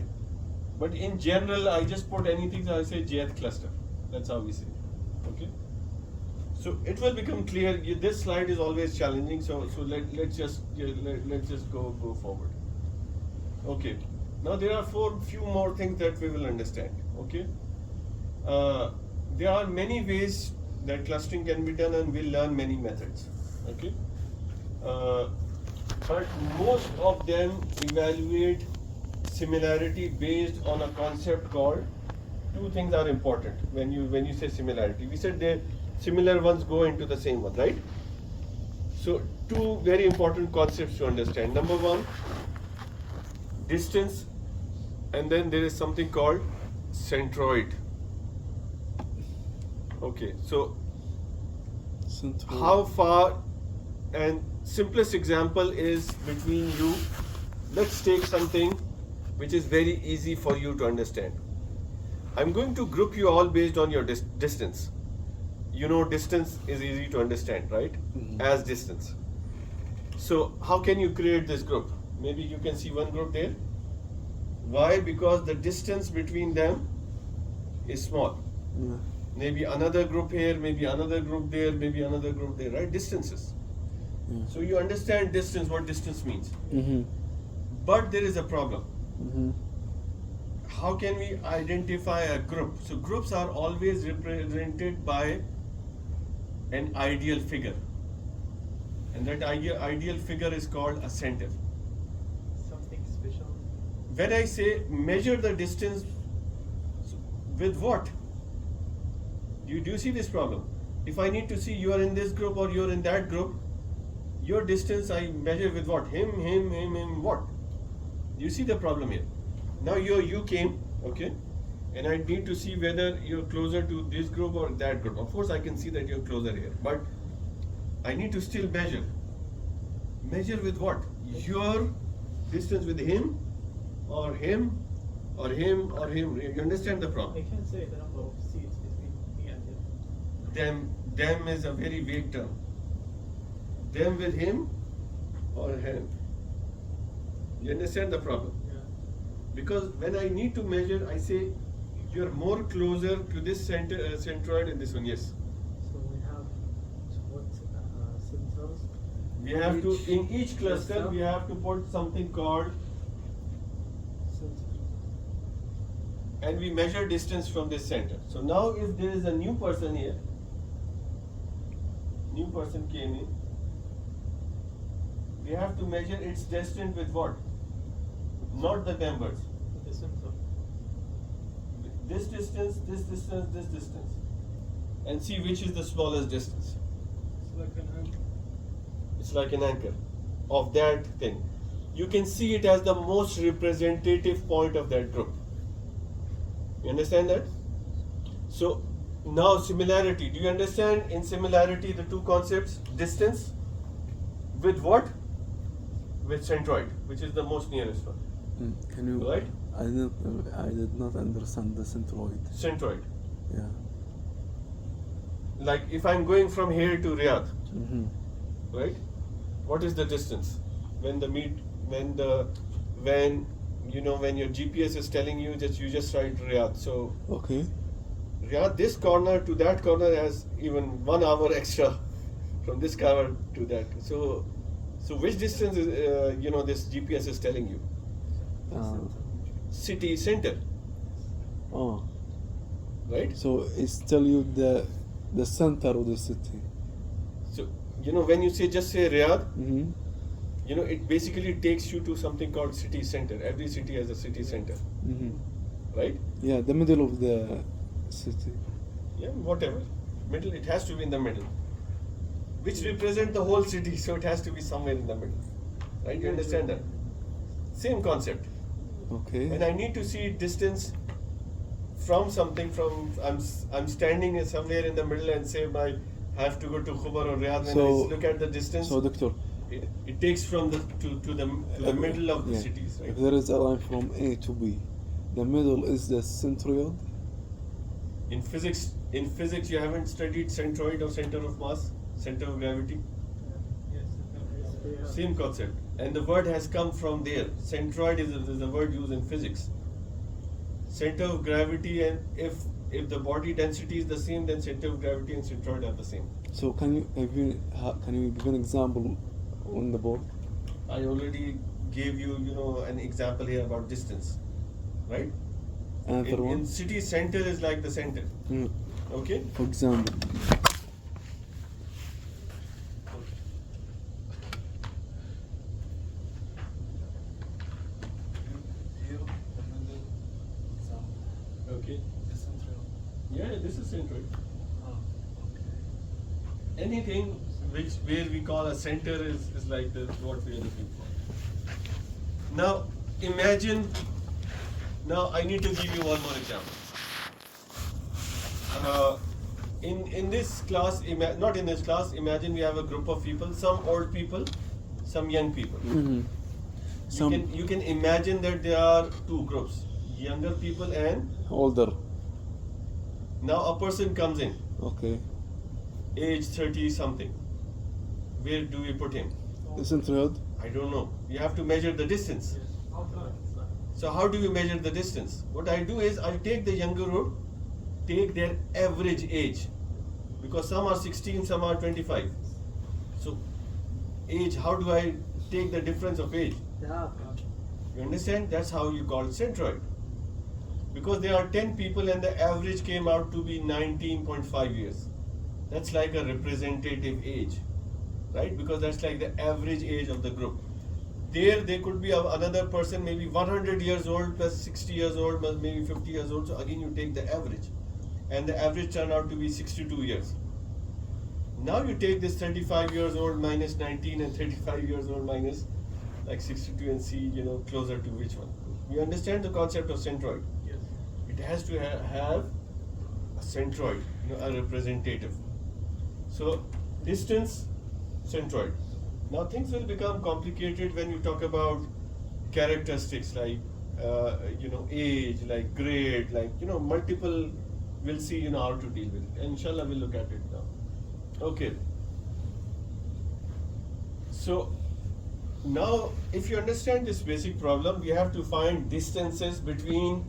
Speaker 1: But in general, I just put anything. So I say jth cluster. That's how we say it. Okay. So it will become clear. This slide is always challenging. So let's just go forward. Okay. Now there are few more things that we will understand. Okay. There are many ways that clustering can be done, and we'll learn many methods. Okay. But most of them evaluate similarity based on a concept called. Two things are important when you say similarity. We said the similar ones go into the same one, right? So 2 very important concepts to understand. Number 1, distance, and then there is something called centroid. Okay, so
Speaker 2: Central.
Speaker 1: how far, and simplest example is between you. Let's take something which is very easy for you to understand. I'm going to group you all based on your distance. Distance is easy to understand, right?
Speaker 2: Mhm.
Speaker 1: As distance. So how can you create this group? Maybe you can see one group there. Why? Because the distance between them is small.
Speaker 2: Yeah.
Speaker 1: Maybe another group here, maybe another group there, maybe another group there, right? Distances.
Speaker 2: Yeah.
Speaker 1: So you understand distance, what distance means.
Speaker 2: Mm-hmm.
Speaker 1: But there is a problem.
Speaker 2: Mm-hmm.
Speaker 1: How can we identify a group? So groups are always represented by an ideal figure. And that ideal figure is called a center.
Speaker 4: Something special.
Speaker 1: When I say measure the distance with what? Do you see this problem? If I need to see you are in this group or you are in that group, your distance I measure with what? Him, what? You see the problem here. Now you came, okay, and I need to see whether you're closer to this group or that group. Of course, I can see that you're closer here, but I need to still measure. Measure with what? Your distance with him or him or him or him. You understand the
Speaker 4: I
Speaker 1: problem?
Speaker 4: can't say the number of seats between me and him.
Speaker 1: Them is a very vague term. Them with him or him. You understand the problem?
Speaker 4: Yeah.
Speaker 1: Because when I need to measure, I say you're more closer to this centroid and this one. Yes.
Speaker 3: So we have what centers?
Speaker 1: We have to, in each cluster,
Speaker 3: cluster.
Speaker 1: we have to put something called, and we measure distance from this center. So now if there is a new person here, new person came in, we have to measure its distance with what? Not the members.
Speaker 4: With the center.
Speaker 1: This distance, this distance, this distance. And see which is the smallest distance.
Speaker 4: It's like an anchor.
Speaker 1: It's like an anchor of that thing. You can see it as the most representative point of that group. You understand that? So now similarity. Do you understand in similarity the two concepts? Distance with what? With centroid, which is the most nearest one.
Speaker 2: Can you?
Speaker 1: Right?
Speaker 2: I did not understand the centroid.
Speaker 1: Centroid.
Speaker 2: Yeah.
Speaker 1: Like if I'm going from here to Riyadh,
Speaker 2: Mm-hmm.
Speaker 1: right? What is the distance? When your GPS is telling you that you just write Riyadh. So
Speaker 2: Okay.
Speaker 1: Riyadh, this corner to that corner has even 1 hour extra from this corner to that. So which distance is this GPS is telling you? City center,
Speaker 2: Oh.
Speaker 1: right?
Speaker 2: So it's tell you the center of the city.
Speaker 1: So when you just say Riyadh,
Speaker 2: Mm-hmm.
Speaker 1: it basically takes you to something called city center. Every city has a city center,
Speaker 2: Mm-hmm.
Speaker 1: right?
Speaker 2: Yeah, the middle of the city.
Speaker 1: Yeah, whatever. Middle, it has to be in the middle. Which represent the whole city, so it has to be somewhere in the middle. Right? You understand that? Same concept.
Speaker 2: Okay.
Speaker 1: When I need to see distance from something, I'm standing somewhere in the middle and say I have to go to Khubar or Riyadh. When I look at the distance,
Speaker 2: So, doctor,
Speaker 1: it takes from the to the middle of the
Speaker 2: yeah,
Speaker 1: cities, right?
Speaker 2: if there is a line from A to B, the middle is the centroid.
Speaker 1: In physics, you haven't studied centroid or center of mass, center of gravity.
Speaker 4: Yes.
Speaker 3: Yeah.
Speaker 1: Same concept, and the word has come from there. Centroid is a word used in physics. Center of gravity, and if the body density is the same, then center of gravity and centroid are the same.
Speaker 2: So can you give an example on the board?
Speaker 1: I already gave you an example here about distance, right?
Speaker 2: Another one.
Speaker 1: In city center is like the center.
Speaker 2: Mm.
Speaker 1: Okay.
Speaker 2: For example.
Speaker 1: Okay.
Speaker 4: The central.
Speaker 1: Yeah, this is centroid.
Speaker 4: Oh, okay.
Speaker 1: Anything where we call a center is like what we are looking for. Now imagine. Now I need to give you one more example. In this class, not in this class. Imagine we have a group of people, some old people, some young people.
Speaker 2: Mm-hmm.
Speaker 1: You can imagine that there are two groups, younger people and
Speaker 2: Older.
Speaker 1: now a person comes in,
Speaker 2: Okay.
Speaker 1: age 30 something. Where do we put him?
Speaker 2: The centroid.
Speaker 1: I don't know. You have to measure the distance.
Speaker 4: Outside.
Speaker 1: So how do you measure the distance? What I do is I take the younger group, take their average age, because some are 16, some are 25. So age, how do I take the difference of age?
Speaker 3: Yeah.
Speaker 1: You understand? That's how you call centroid. Because there are 10 people and the average came out to be 19.5 years. That's like a representative age, right? Because that's like the average age of the group. There could be another person maybe 100 years old plus 60 years old plus maybe 50 years old. So again you take the average. And the average turned out to be 62 years. Now you take this 35 years old minus 19 and 35 years old minus like 62 and see, closer to which one. You understand the concept of centroid?
Speaker 4: Yes.
Speaker 1: It has to have a centroid, a representative. So distance, centroid. Now things will become complicated when you talk about characteristics like age, like grade, like multiple. We'll see how to deal with it. And inshallah we'll look at it now. Okay. So now if you understand this basic problem, we have to find distances between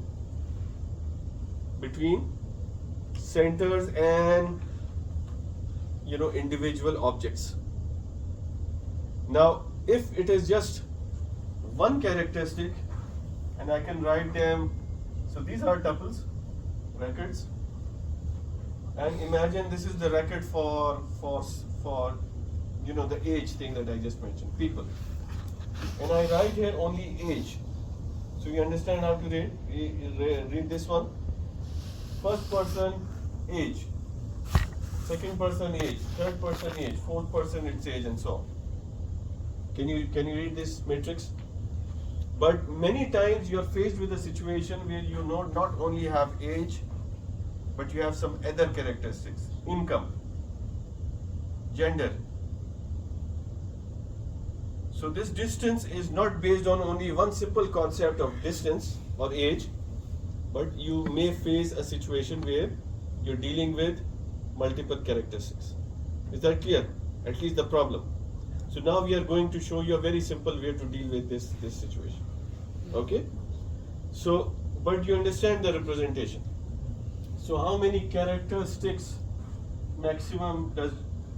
Speaker 1: centers and individual objects. Now if it is just one characteristic, and I can write them, so these are tuples, records, and imagine this is the record for the age thing that I just mentioned, people, and I write here only age. So you understand how to read this one. First person age, second person age, third person age, fourth person its age, and so on. Can you read this matrix? But many times you are faced with a situation where you not only have age, but you have some other characteristics, income, gender. So this distance is not based on only one simple concept of distance or age, but you may face a situation where you're dealing with multiple characteristics. Is that clear? At least the problem. So now we are going to show you a very simple way to deal with this situation. Okay? So, but you understand the representation. So how many characteristics maximum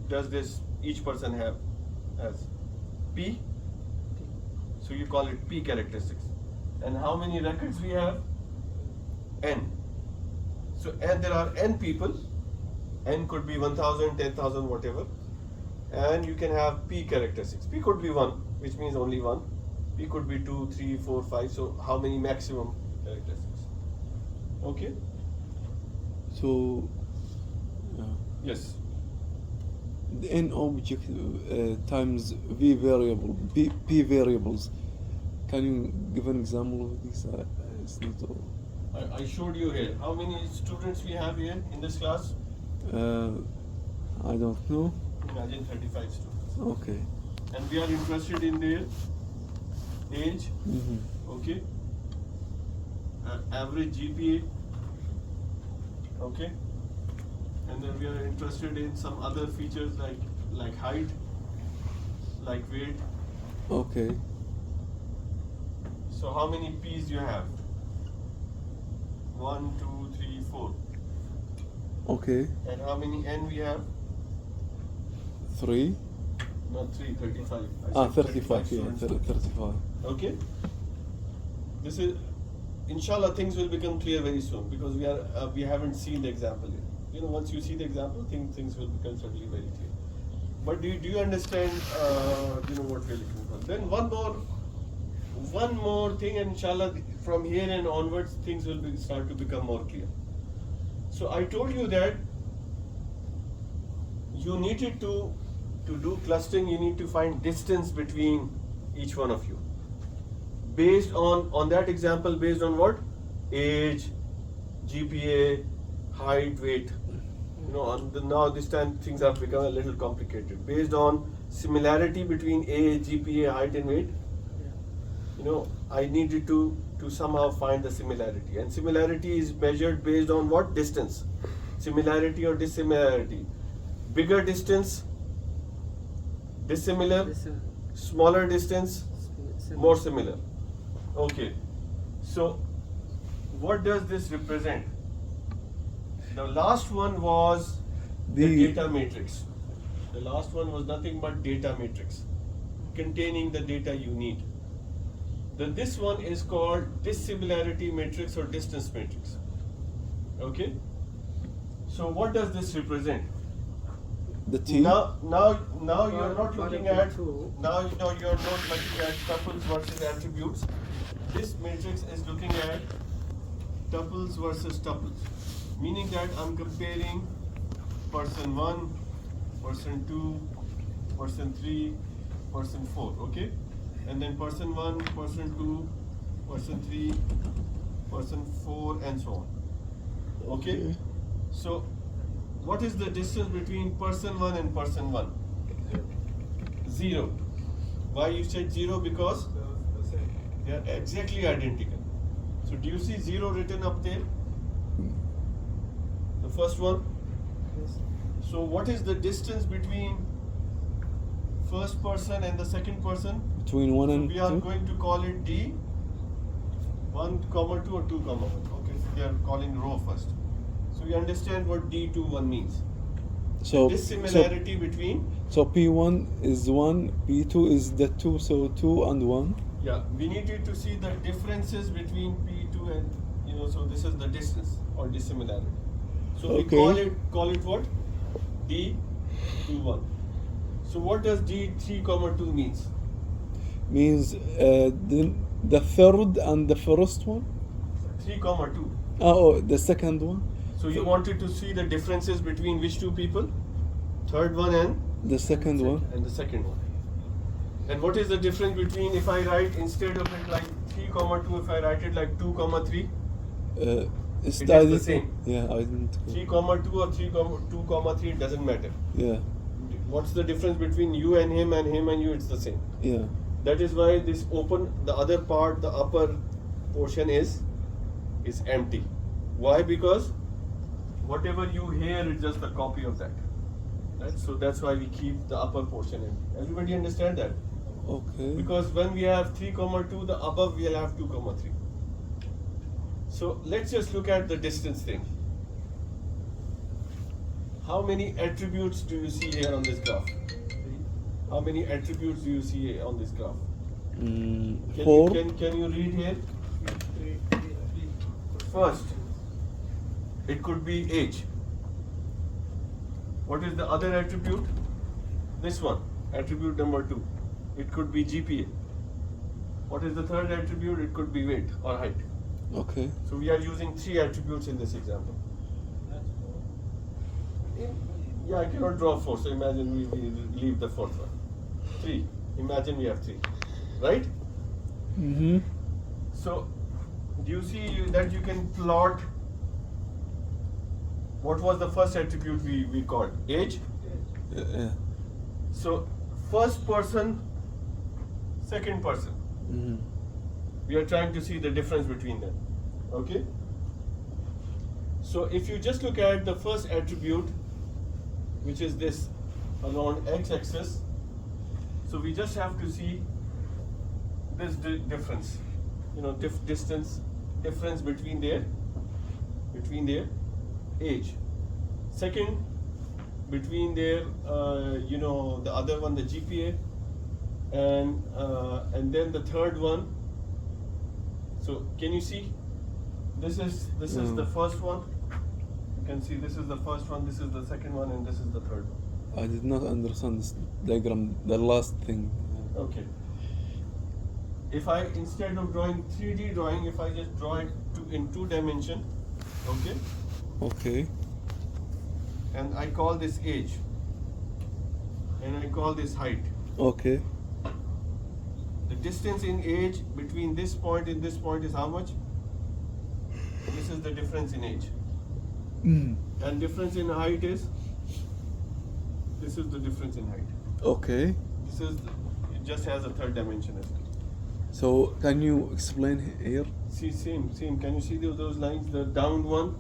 Speaker 1: does this each person have as? P? So you call it P characteristics. And how many records we have? N. So and there are N people. N could be 1,000, 10,000, whatever. And you can have P characteristics. P could be 1, which means only 1. P could be 2, 3, 4, 5. So how many maximum characteristics? Okay?
Speaker 2: So,
Speaker 1: Yes.
Speaker 2: the n object times v variable, p variables. Can you give an example of this? It's not all.
Speaker 1: I showed you here. How many students we have here in this class?
Speaker 2: I don't know.
Speaker 1: Imagine 35 students.
Speaker 2: Okay.
Speaker 1: And we are interested in their age, okay? Average GPA, okay? And then we are interested in some other features like height, like weight.
Speaker 2: Okay.
Speaker 1: So how many P's you have? 1, 2, 3, 4.
Speaker 2: Okay.
Speaker 1: And how many N we have?
Speaker 2: 3.
Speaker 1: Not 3, 35. I said
Speaker 2: 35. Yeah,
Speaker 1: students.
Speaker 2: 35.
Speaker 1: Okay. This is, inshallah, things will become clear very soon because we haven't seen the example yet. Once you see the example, things will become certainly very clear. But do you understand? What we're looking for. Then one more thing, and inshallah, from here and onwards, things will start to become more clear. So I told you that you needed to do clustering. You need to find distance between each one of you. Based on that example, based on what? Age, GPA, height, weight. Now this time things have become a little complicated. Based on similarity between age, GPA, height, and weight, I needed to somehow find the similarity. And similarity is measured based on what? Distance. Similarity or dissimilarity. Bigger distance, dissimilar. Smaller distance, more similar. Okay. So what does this represent? The last one was the data matrix. The last one was nothing but data matrix containing the data you need. This one is called dissimilarity matrix or distance matrix. Okay? So what does this represent?
Speaker 2: The T.
Speaker 1: Now you're not looking at you're not looking at tuples versus attributes. This matrix is looking at tuples versus tuples, meaning that I'm comparing person 1, person 2, person 3, person 4, okay? And then person 1, person 2, person 3, person 4, and so on. Okay? So what is the distance between person 1 and person 1? 0. Why you said 0? Because
Speaker 4: The same.
Speaker 1: they are exactly identical. So do you see 0 written up there? The first one.
Speaker 4: Yes.
Speaker 1: So what is the distance between first person and the second person?
Speaker 2: Between 1
Speaker 1: So
Speaker 2: and
Speaker 1: we are
Speaker 2: 2?
Speaker 1: going to call it D 1, 2 or 2, 1. Okay, so we are calling row first. So you understand what D21 means.
Speaker 2: So,
Speaker 1: Dissimilarity between,
Speaker 2: so P1 is 1, P2 is the 2, so 2 and 1.
Speaker 1: yeah, we needed to see the differences between P2 and, so this is the distance or dissimilarity. So we
Speaker 2: Okay.
Speaker 1: call it what? D21. So what does D3, 2 means?
Speaker 2: Means the third and the first one?
Speaker 1: 3, 2.
Speaker 2: Oh, the second one?
Speaker 1: So you wanted to see the differences between which two people? Third one and
Speaker 2: The second one?
Speaker 1: the second one. And what is the difference between if I write instead of it like 3, 2, if I write it like 2, 3?
Speaker 2: It's
Speaker 1: It is the same.
Speaker 2: Yeah, I didn't.
Speaker 1: 3, 2 or 3, 2, 3, it doesn't matter.
Speaker 2: Yeah,
Speaker 1: What's the difference between you and him and you? It's the same.
Speaker 2: yeah.
Speaker 1: That is why this the other part, the upper portion is empty. Why? Because whatever you hear is just a copy of that. Right? So that's why we keep the upper portion empty. Everybody understand that?
Speaker 2: Okay.
Speaker 1: Because when we have 3, 2, the above we'll have 2, 3. So let's just look at the distance thing. How many attributes do you see here on this graph? How many attributes do you see on this graph? Can
Speaker 2: 4.
Speaker 1: can you read here?
Speaker 4: Three.
Speaker 1: First, it could be age. What is the other attribute? This one, attribute number 2. It could be GPA. What is the third attribute? It could be weight or height.
Speaker 2: Okay.
Speaker 1: So we are using 3 attributes in this example. Yeah, I cannot draw 4, so imagine we leave the 4th one. 3. Imagine we have 3. Right?
Speaker 2: Mm-hmm.
Speaker 1: So, do you see that you can plot what was the first attribute we called? Age.
Speaker 2: Yeah.
Speaker 1: So, first person, second person.
Speaker 2: Mm-hmm.
Speaker 1: We are trying to see the difference between them. Okay? So, if you just look at the first attribute, which is this along x-axis, so we just have to see this difference, difference between their age. Second, between their the other one, the GPA, and then the third one. So can you see? This is the first one. You can see this is the first one, this is the second one, and this is the third one.
Speaker 2: I did not understand this diagram, the last thing.
Speaker 1: Okay. If I, instead of drawing 3D drawing, if I just draw it in 2 dimension, okay,
Speaker 2: Okay.
Speaker 1: and I call this age, and I call this height.
Speaker 2: Okay.
Speaker 1: The distance in age between this point and this point is how much? This is the difference in age. And difference in height is, this is the difference in height.
Speaker 2: Okay.
Speaker 1: It just has a 3rd dimension as well.
Speaker 2: So can you explain here?
Speaker 1: See, same. Can you see those lines? The down one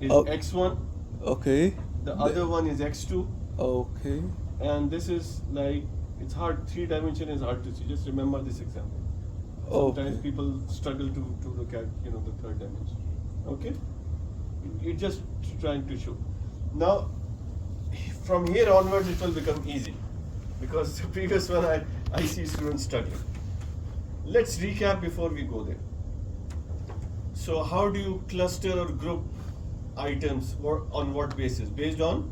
Speaker 1: is
Speaker 2: Oh.
Speaker 1: x1,
Speaker 2: Okay.
Speaker 1: the other one is x2,
Speaker 2: Okay.
Speaker 1: and this is like, it's hard, 3 dimension is hard to see. Just remember this example. Sometimes
Speaker 2: Okay.
Speaker 1: people struggle to look at, the 3rd dimension. Okay? You're just trying to show. Now, from here onwards, it will become easy, because the previous one I see students struggling. Let's recap before we go there. So, how do you cluster or group items, or on what basis? Based on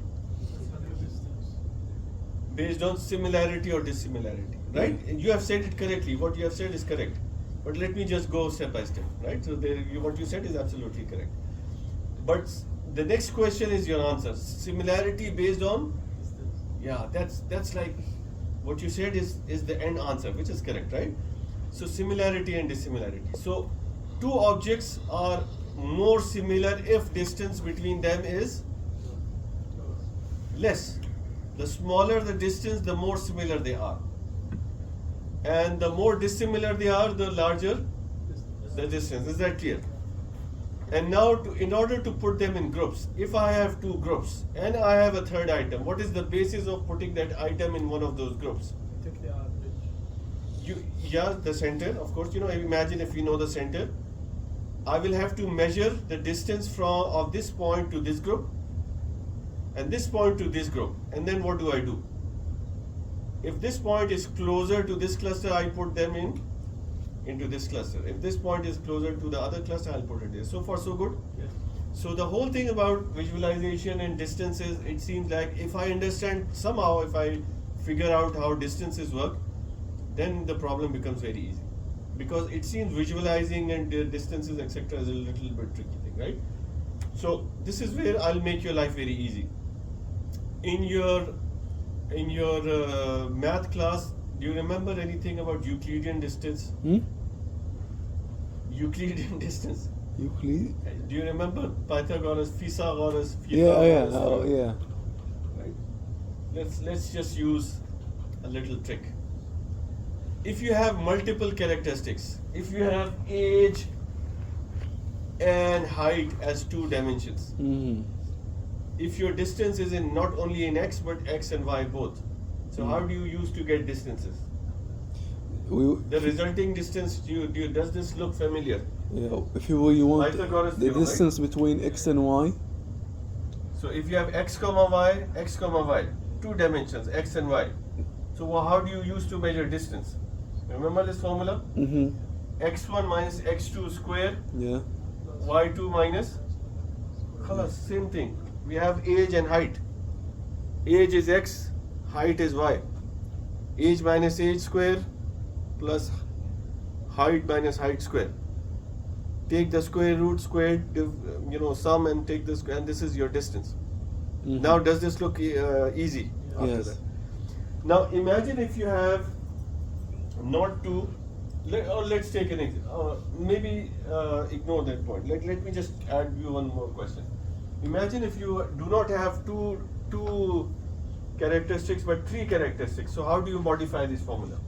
Speaker 1: similarity or dissimilarity, right? And you have said it correctly. What you have said is correct. But let me just go step by step, right? So what you said is absolutely correct. But the next question is your answer. Similarity based on, yeah, that's like what you said is the end answer, which is correct, right? So similarity and dissimilarity. So 2 objects are more similar if distance between them is less. The smaller the distance, the more similar they are. and the more dissimilar they are, the larger the distance. Is that clear? And now, in order to put them in groups, if I have two groups and I have a third item, what is the basis of putting that item in one of those groups?
Speaker 4: Take the average.
Speaker 1: The center, of course. Imagine if you know the center, I will have to measure the distance of this point to this group and this point to this group. And then what do? If this point is closer to this cluster, I put them into this cluster. If this point is closer to the other cluster, I'll put it there. So far, so good?
Speaker 4: Yes.
Speaker 1: So the whole thing about visualization and distances, it seems like if I understand somehow, if I figure out how distances work, then the problem becomes very easy. Because it seems visualizing and distances, etc. is a little bit tricky thing, right? So this is where I'll make your life very easy. In your math class, do you remember anything about Euclidean distance? Euclidean distance.
Speaker 2: Euclid?
Speaker 1: Do you remember Pythagoras, Pythagoras?
Speaker 2: Yeah.
Speaker 1: Right. Let's just use a little trick. If you have multiple characteristics, if you have age and height as two dimensions, if your distance is not only in x but x and y both, so how do you use to get distances? The resulting distance, does this look familiar?
Speaker 2: Yeah, if you want
Speaker 1: Pythagoras
Speaker 2: the
Speaker 1: theorem,
Speaker 2: distance between x and y.
Speaker 1: So if you have x comma y, two dimensions, x and y. So how do you use to measure distance? Remember this formula? x1 minus x2 square,
Speaker 2: Yeah.
Speaker 1: y2 minus, same thing. We have age and height. Age is x, height is y. Age minus age square plus height minus height square. Take the square root, sum and take the square, and this is your distance. Now does this look easy? After
Speaker 2: Yes.
Speaker 1: that? Now imagine if you have not two, let's take an example. Maybe ignore that point. Let me just add you one more question. Imagine if you do not have two characteristics but three characteristics. So how do you modify this formula?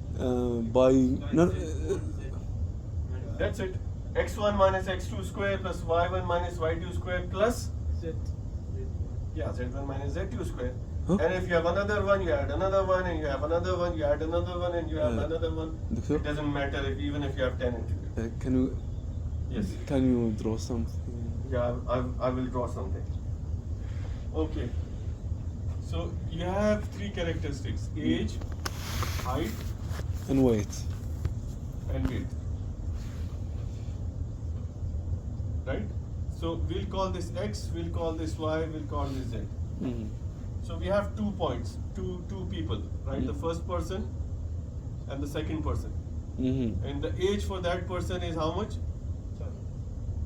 Speaker 1: That's it. x1 minus x2 square plus y1 minus y2 square plus
Speaker 4: Z.
Speaker 1: z1 minus z2 square.
Speaker 2: Huh?
Speaker 1: And if you have another one, you add another one, and you have another one, you add another one, and you have another one.
Speaker 2: Doctor?
Speaker 1: It doesn't matter even if you have 10 integers. Yes.
Speaker 2: Can you draw something?
Speaker 1: Yeah, I will draw something. Okay. So you have three characteristics: age, height,
Speaker 2: And wait.
Speaker 1: and weight. Right? So we'll call this x, we'll call this y, we'll call this z. So we have 2 points, two people, right? The first person and the second person. And the age for that person is how much?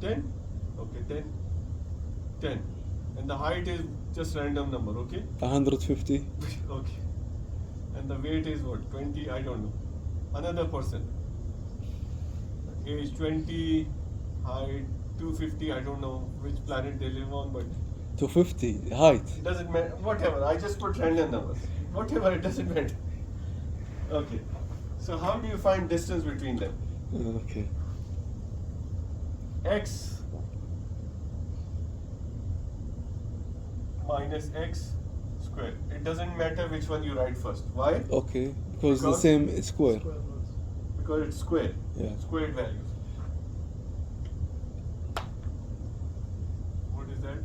Speaker 1: 10? Okay, 10. And the height is just random number, okay?
Speaker 2: 150.
Speaker 1: Okay. And the weight is what? 20? I don't know. Another person. Age 20, height 250, I don't know which planet they live on, but
Speaker 2: 250 height.
Speaker 1: it doesn't matter. Whatever, I just put random numbers. Whatever, it doesn't matter. Okay. So how do you find distance between them?
Speaker 2: Okay.
Speaker 1: X minus x square. It doesn't matter which one you write first. Why?
Speaker 2: Okay. Because the
Speaker 1: Because-
Speaker 2: same square.
Speaker 4: Square roots.
Speaker 1: Because it's square.
Speaker 2: Yeah.
Speaker 1: Squared values. What is that?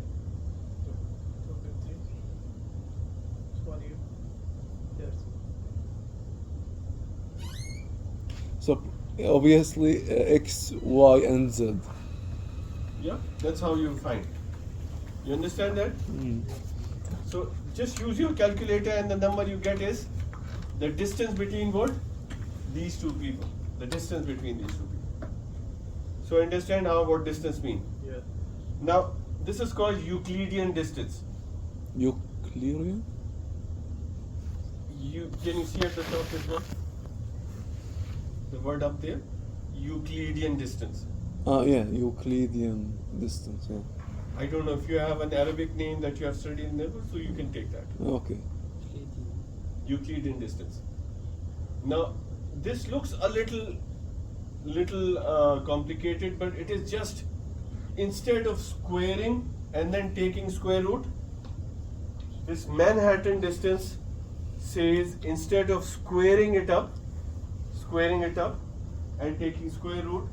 Speaker 4: 250. Which one you? Yes.
Speaker 2: So obviously x, y, and z.
Speaker 1: Yeah, that's how you find. You understand that? So just use your calculator and the number you get is the distance between what? These two people. The distance between these two people. So understand what distance means.
Speaker 4: Yeah.
Speaker 1: Now, this is called Euclidean distance.
Speaker 2: Euclidean?
Speaker 1: Can you see at the top as well? The word up there? Euclidean distance.
Speaker 2: Yeah, Euclidean distance. Yeah.
Speaker 1: I don't know if you have an Arabic name that you have studied in there, so you can take that.
Speaker 2: Okay.
Speaker 1: Euclidean distance. Now, this looks a little complicated, but it is just instead of squaring and then taking square root, this Manhattan distance says instead of squaring it up and taking square root,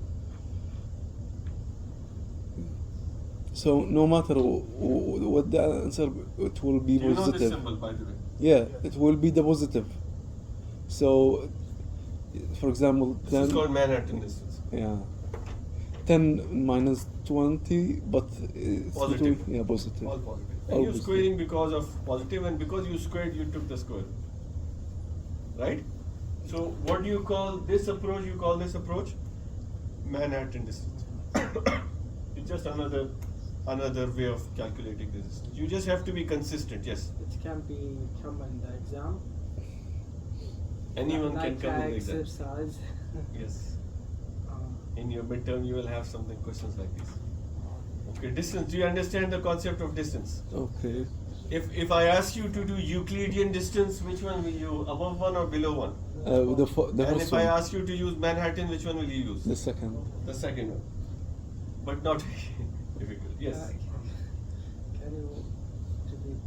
Speaker 2: So no matter what the answer, it will be
Speaker 1: you know this
Speaker 2: positive.
Speaker 1: symbol, by the way.
Speaker 2: Yeah, it will be the positive. So, for example,
Speaker 1: This
Speaker 2: 10,
Speaker 1: is called Manhattan distance.
Speaker 2: yeah, 10 minus 20, but it's
Speaker 1: Positive.
Speaker 2: between, yeah, positive.
Speaker 1: All positive.
Speaker 2: All
Speaker 1: And you're
Speaker 2: positive.
Speaker 1: squaring because of positive, and because you squared, you took the square. Right? So what do you call this approach? You call this approach Manhattan distance. It's just another way of calculating the distance. You just have to be consistent. Yes.
Speaker 3: It can be come in the exam.
Speaker 1: Anyone
Speaker 3: like
Speaker 1: can come in the exam.
Speaker 3: exercise.
Speaker 1: Yes.
Speaker 3: Um,
Speaker 1: In your midterm, you will have something questions like this. Okay, distance. Do you understand the concept of distance?
Speaker 2: Okay.
Speaker 1: If I ask you to do Euclidean distance, which one will you above one or below one?
Speaker 2: The
Speaker 1: And
Speaker 2: first
Speaker 1: if I
Speaker 2: one,
Speaker 1: ask you to use Manhattan, which one will you use?
Speaker 2: the second.
Speaker 1: The second one. But not difficult. Yes.
Speaker 3: Can you repeat this?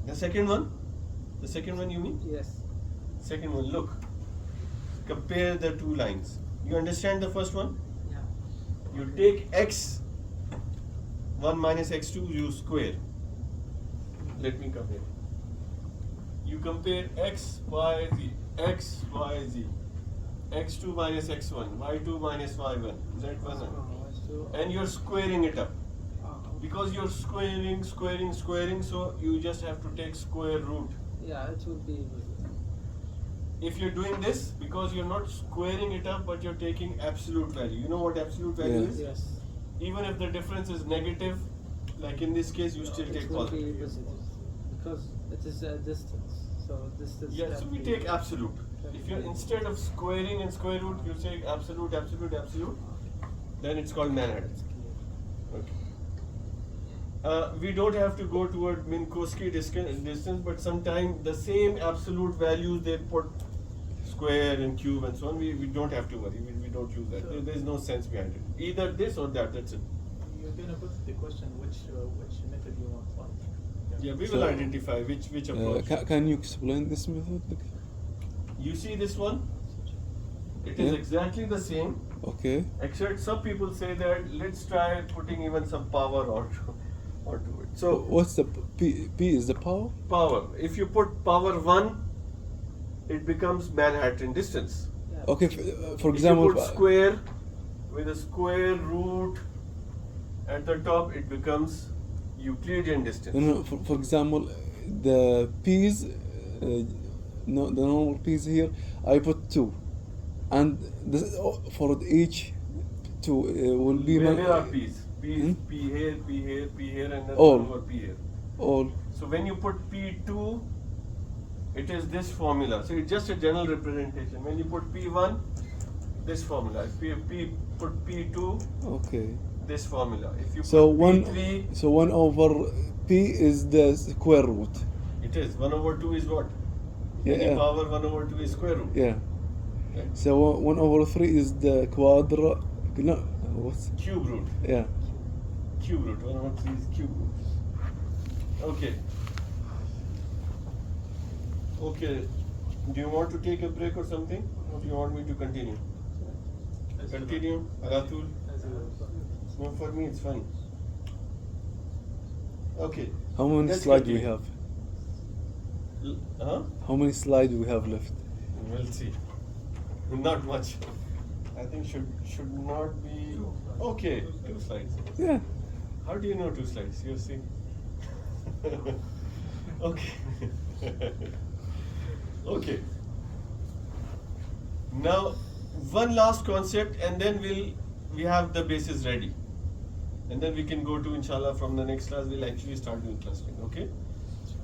Speaker 1: The second one? The second one you mean?
Speaker 3: Yes.
Speaker 1: Second one, look. Compare the two lines. You understand the first one?
Speaker 3: Yeah.
Speaker 1: You take x, 1 minus x2, you square. Let me compare. You compare x, y, z, x, y, z, x2 minus x1, y2 minus y1, z1, and you're squaring it up. Because you're squaring, so you just have to take square root.
Speaker 3: Yeah, it will be.
Speaker 1: If you're doing this, because you're not squaring it up, but you're taking absolute value. You know what absolute value
Speaker 2: Yeah.
Speaker 1: is?
Speaker 3: Yes.
Speaker 1: Even if the difference is negative, like in this case, you still take
Speaker 3: It will be
Speaker 1: positive.
Speaker 3: positive because it is a distance. So distance.
Speaker 1: Yeah, so
Speaker 3: can
Speaker 1: we
Speaker 3: be-
Speaker 1: take absolute. If you're instead of squaring and square root, you say absolute, then it's called Manhattan. Okay. We don't have to go toward Minkowski distance, but sometimes the same absolute values they put square and cube and so on. We don't have to worry. We don't use that. There's no sense behind it. Either this or that. That's it.
Speaker 4: You're gonna put the question which method you want. Like,
Speaker 1: Yeah, we
Speaker 2: So,
Speaker 1: will identify which approach.
Speaker 2: Can you explain this method?
Speaker 1: You see this one? It is
Speaker 2: Yeah.
Speaker 1: exactly the same,
Speaker 2: Okay.
Speaker 1: except some people say that let's try putting even some power onto it. So
Speaker 2: What's the P? P is the power?
Speaker 1: power. If you put power 1, it becomes Manhattan distance.
Speaker 3: Yeah.
Speaker 2: Okay. For
Speaker 1: If
Speaker 2: example,
Speaker 1: you put square with a square root at the top, it becomes Euclidean distance.
Speaker 2: no, for example, the P's, no, the normal P's here, I put 2, and this, for each 2 will be
Speaker 1: Where are P's? P,
Speaker 2: Hmm?
Speaker 1: P here, and then
Speaker 2: All.
Speaker 1: one more P here.
Speaker 2: all.
Speaker 1: So when you put P2, it is this formula. So it's just a general representation. When you put P1, this formula. If P put P2,
Speaker 2: Okay.
Speaker 1: this formula. If you
Speaker 2: So
Speaker 1: put
Speaker 2: one,
Speaker 1: P3,
Speaker 2: so 1 over P is the square root.
Speaker 1: it is 1 over 2 is what?
Speaker 2: Yeah,
Speaker 1: Any
Speaker 2: yeah.
Speaker 1: power 1 over 2 is square root.
Speaker 2: Yeah.
Speaker 1: Right?
Speaker 2: So 1 over 3 is the no, what's,
Speaker 1: Cube root.
Speaker 2: yeah.
Speaker 1: Cube root. 1 over 3 is cube root. Okay. Okay. Do you want to take a break or something? Or do you want me to continue? Continue, Aratul. No, for me it's fine. Okay.
Speaker 2: How many
Speaker 1: Let's
Speaker 2: slides we
Speaker 1: continue.
Speaker 2: have?
Speaker 1: Huh?
Speaker 2: How many slides we have left?
Speaker 1: We'll see. Not much. I think should not be. Okay, 2 slides.
Speaker 2: Yeah.
Speaker 1: How do you know 2 slides? You're seeing. Okay. Okay. Now, one last concept, and then we have the basis ready, and then we can go to, inshallah, from the next class we'll actually start doing clustering. Okay.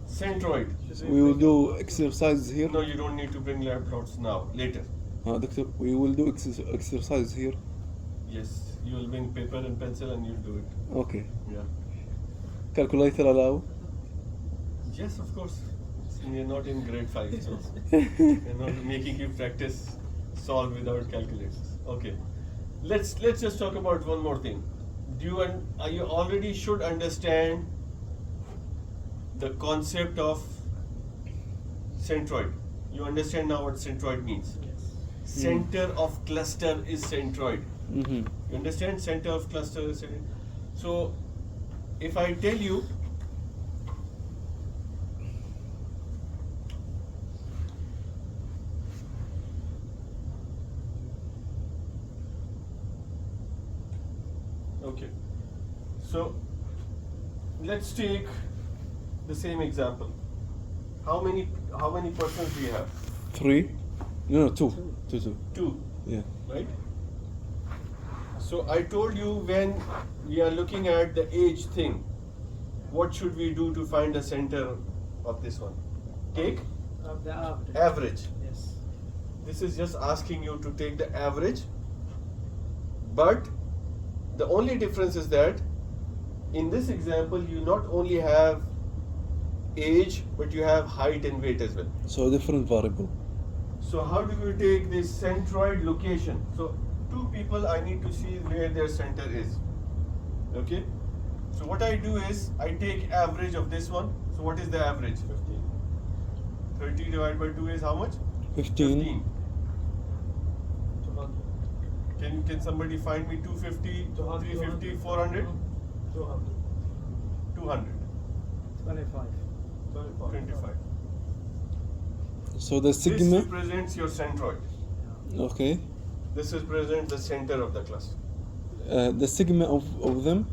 Speaker 1: Centroid.
Speaker 2: We will do exercises here.
Speaker 1: No, you don't need to bring lab plots now. Later.
Speaker 2: Doctor, we will do exercises here.
Speaker 1: Yes, you will bring paper and pencil and you'll do it.
Speaker 2: Okay.
Speaker 1: Yeah.
Speaker 2: Calculator allow?
Speaker 1: Yes, of course. It's You're not in grade 5, so you're not making you practice solve without calculators. Okay. Let's just talk about one more thing. You already should understand the concept of centroid. You understand now what centroid means.
Speaker 3: Yes.
Speaker 1: Center of cluster is centroid.
Speaker 2: Mm-hmm.
Speaker 1: You understand? Center of cluster is centroid. So if I tell you okay, so let's take the same example. How many persons do you have?
Speaker 2: 3? No, 2. 2.
Speaker 1: 2,
Speaker 2: Yeah.
Speaker 1: right? So I told you when we are looking at the age thing, what should we do to find the center of this one? Take
Speaker 3: Of the average.
Speaker 1: average.
Speaker 3: Yes.
Speaker 1: This is just asking you to take the average, but the only difference is that in this example you not only have age but you have height and weight as well.
Speaker 2: So different variable.
Speaker 1: So how do you take this centroid location? So 2 people, I need to see where their center is. Okay? So what I do is I take average of this one. So what is the average? 15. 30 divided by 2 is how much?
Speaker 2: 15.
Speaker 4: 200.
Speaker 1: Can somebody find me 250, 350, 400?
Speaker 4: 200.
Speaker 1: 200.
Speaker 3: 25.
Speaker 1: 25.
Speaker 2: So the
Speaker 1: This
Speaker 2: sigma.
Speaker 1: represents your centroid.
Speaker 2: Okay.
Speaker 1: This represents the center of the cluster.
Speaker 2: The sigma of them.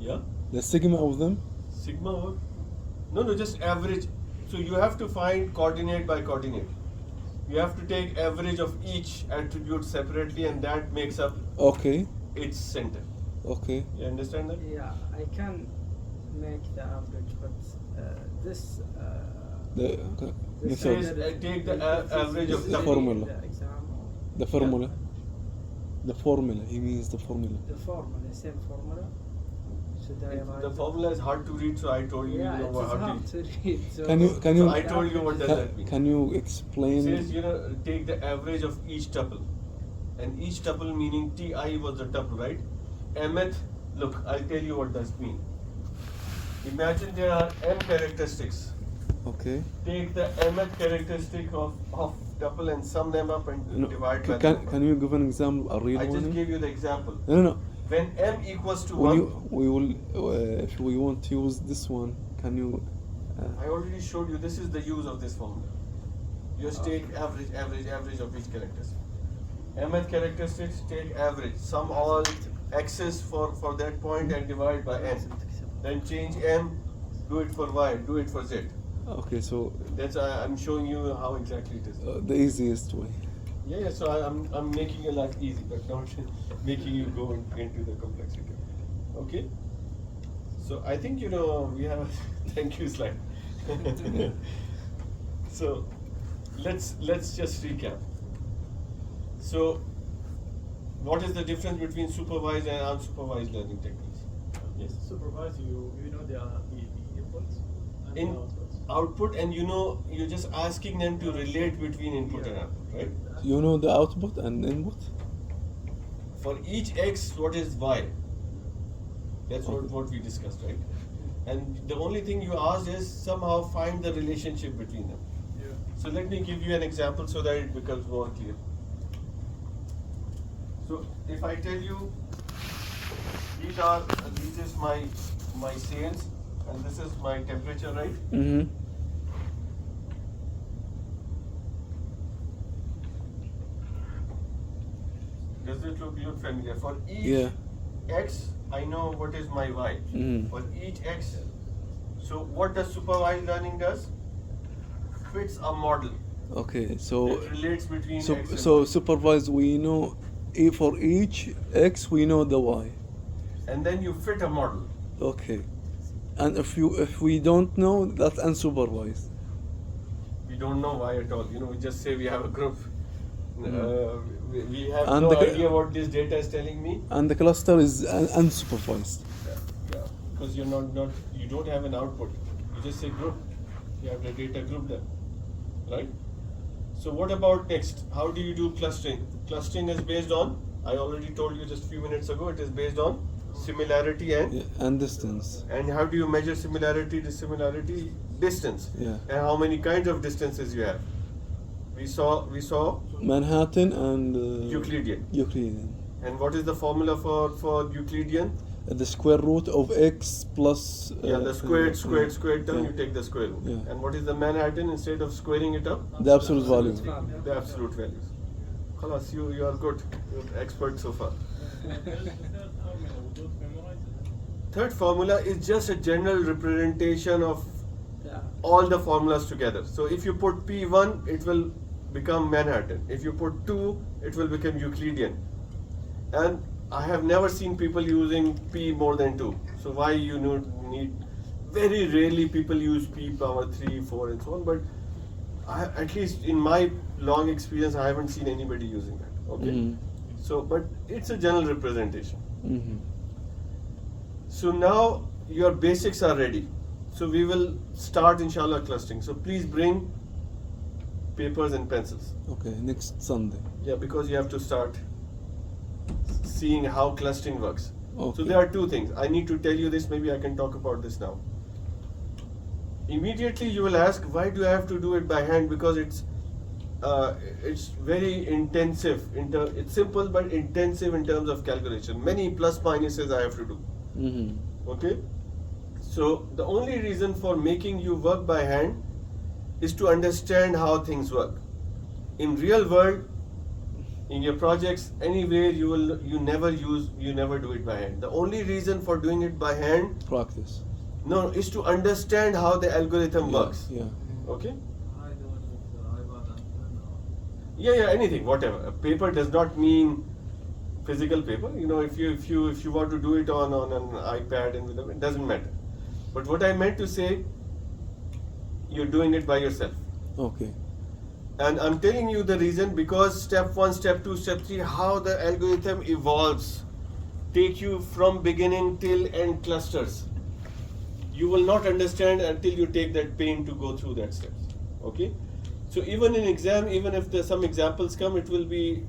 Speaker 1: Yeah?
Speaker 2: The sigma of them.
Speaker 1: Sigma or? No, just average. So you have to find coordinate by coordinate. You have to take average of each attribute separately and that makes up
Speaker 2: Okay.
Speaker 1: its center.
Speaker 2: Okay.
Speaker 1: You understand that?
Speaker 3: Yeah, I can make the average, but this.
Speaker 2: The
Speaker 3: this
Speaker 1: says,
Speaker 2: method.
Speaker 1: take the average of
Speaker 2: the formula.
Speaker 3: The exam,
Speaker 2: The formula. The formula. He means the formula.
Speaker 3: the formula, same formula. Should I write?
Speaker 1: The formula is hard to read, so I told you,
Speaker 3: Yeah,
Speaker 1: you
Speaker 3: it
Speaker 1: know
Speaker 3: is
Speaker 1: how
Speaker 3: hard
Speaker 1: to.
Speaker 3: to read. So
Speaker 2: Can
Speaker 1: So
Speaker 2: you
Speaker 1: I told you what does that mean.
Speaker 2: can you
Speaker 1: It
Speaker 2: explain?
Speaker 1: says, take the average of each tuple. And each tuple meaning Ti was the tuple, right? Mth, look, I'll tell you what does mean. Imagine there are m characteristics.
Speaker 2: Okay.
Speaker 1: Take the mth characteristic of tuple and sum them up and
Speaker 2: No,
Speaker 1: divide by the
Speaker 2: can
Speaker 1: number.
Speaker 2: can you give an example? A real
Speaker 1: I
Speaker 2: one?
Speaker 1: just gave you the example.
Speaker 2: No.
Speaker 1: When m equals to
Speaker 2: Will
Speaker 1: 1,
Speaker 2: you, we will if we want to use this one, can you?
Speaker 1: I already showed you this is the use of this formula. You just take average of each characteristic. Mth characteristics, take average, sum all x's for that point and divide by n. Then change m, do it for y, do it for z.
Speaker 2: Okay, so
Speaker 1: That's I'm showing you how exactly it is.
Speaker 2: the easiest way.
Speaker 1: Yeah. So I'm making your life easy, but not making you go into the complexity. Okay. So I think we have a thank you slide. So let's just recap. So what is the difference between supervised and unsupervised learning techniques? Yes.
Speaker 4: Supervise, you know the inputs and
Speaker 1: In
Speaker 4: the outputs.
Speaker 1: output, and you're just asking them to relate between input and output, right?
Speaker 2: You know the output and input.
Speaker 1: For each x, what is y? That's what we discussed, right? And the only thing you asked is somehow find the relationship between them.
Speaker 4: Yeah.
Speaker 1: So let me give you an example so that it becomes more clear. So if I tell you this is my sales and this is my temperature, right?
Speaker 2: Mm-hmm.
Speaker 1: Does it look familiar? For each
Speaker 2: Yeah.
Speaker 1: x, I know what is my y. For each x, so what does supervised learning does? Fits a model
Speaker 2: Okay, so
Speaker 1: that relates between
Speaker 2: so
Speaker 1: x and
Speaker 2: so
Speaker 1: y.
Speaker 2: supervised, we know for each x we know the y.
Speaker 1: And then you fit a model.
Speaker 2: Okay, and if we don't know, that's unsupervised.
Speaker 1: We don't know why at all. We just say we have a group. We have
Speaker 2: And
Speaker 1: no
Speaker 2: the-
Speaker 1: idea what this data is telling me.
Speaker 2: And the cluster is unsupervised.
Speaker 1: Yeah, because you don't have an output. You just say group. You have the data group there, right? So what about next? How do you do clustering? Clustering is based on, I already told you just a few minutes ago, it is based on similarity and
Speaker 2: Yeah, and distance.
Speaker 1: and how do you measure similarity, dissimilarity? Distance.
Speaker 2: Yeah.
Speaker 1: And how many kinds of distances you have? We saw
Speaker 2: Manhattan and
Speaker 1: Euclidean.
Speaker 2: Euclidean.
Speaker 1: And what is the formula for Euclidean?
Speaker 2: The square root of x plus.
Speaker 1: The squared term,
Speaker 2: yeah.
Speaker 1: you take the square root.
Speaker 2: Yeah.
Speaker 1: And what is the Manhattan instead of squaring it up?
Speaker 2: The absolute value.
Speaker 1: The absolute values. Khalas, you are good. You're expert so far. Third formula is just a general representation of
Speaker 3: Yeah.
Speaker 1: all the formulas together. So if you put P1, it will become Manhattan. If you put 2, it will become Euclidean. And I have never seen people using P more than 2. So why you need very rarely people use P power 3, 4 and so on, but at least in my long experience I haven't seen anybody using that. Okay?
Speaker 2: Mhm.
Speaker 1: So but it's a general representation.
Speaker 2: Mhm.
Speaker 1: So now your basics are ready. So we will start inshallah clustering. So please bring papers and pencils.
Speaker 2: Okay, next Sunday.
Speaker 1: Yeah, because you have to start seeing how clustering works.
Speaker 2: Okay.
Speaker 1: So there are two things. I need to tell you this, maybe I can talk about this now. Immediately you will ask, why do I have to do it by hand? Because it's very intensive. It's simple but intensive in terms of calculation. Many plus minuses I have to do.
Speaker 2: Mhm.
Speaker 1: Okay? So the only reason for making you work by hand is to understand how things work. In real world, in your projects, anywhere you never do it by hand. The only reason for doing it by hand,
Speaker 2: Practice.
Speaker 1: no, is to understand how the algorithm works.
Speaker 2: Yeah.
Speaker 1: Okay? Yeah, anything, whatever. A paper does not mean physical paper. You know, if you want to do it on an iPad and whatever, it doesn't matter. But what I meant to say, you're doing it by yourself.
Speaker 2: Okay.
Speaker 1: And I'm telling you the reason because step 1, step 2, step 3, how the algorithm evolves, take you from beginning till end clusters. You will not understand until you take that pain to go through that steps. Okay? So even in exam, even if there's some examples come, it will be,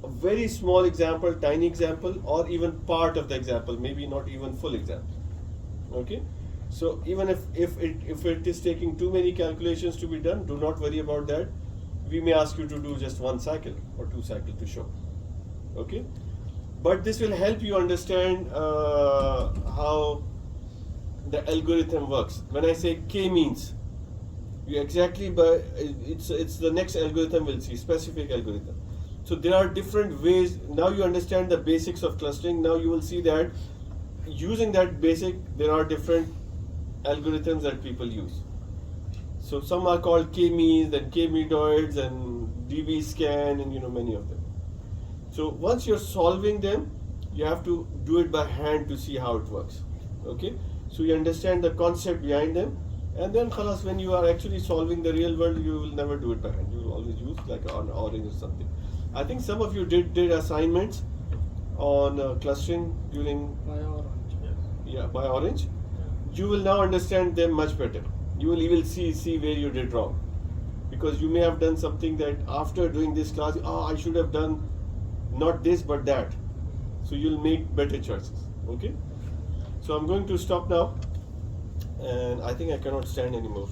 Speaker 1: a very small example, tiny example, or even part of the example, maybe not even full example. Okay? So even if it is taking too many calculations to be done, do not worry about that. We may ask you to do just 1 cycle or 2 cycles to show. Okay? But this will help you understand how the algorithm works. When I say K means, you exactly it's the next algorithm we'll see, specific algorithm. So there are different ways. Now you understand the basics of clustering. Now you will see that using that basic, there are different algorithms that people use. So some are called K-means, then K-medoids, and DB-scan, and many of them. So once you're solving them, you have to do it by hand to see how it works. Okay? So you understand the concept behind them, and then khalas, when you are actually solving the real world, you will never do it by hand. You will always use like an orange or something. I think some of you did assignments on clustering during by orange. You will now understand them much better. You will even see where you did wrong, because you may have done something that after doing this class, I should have done not this but that. So you'll make better choices. Okay? So I'm going to stop now, and I think I cannot stand anymore.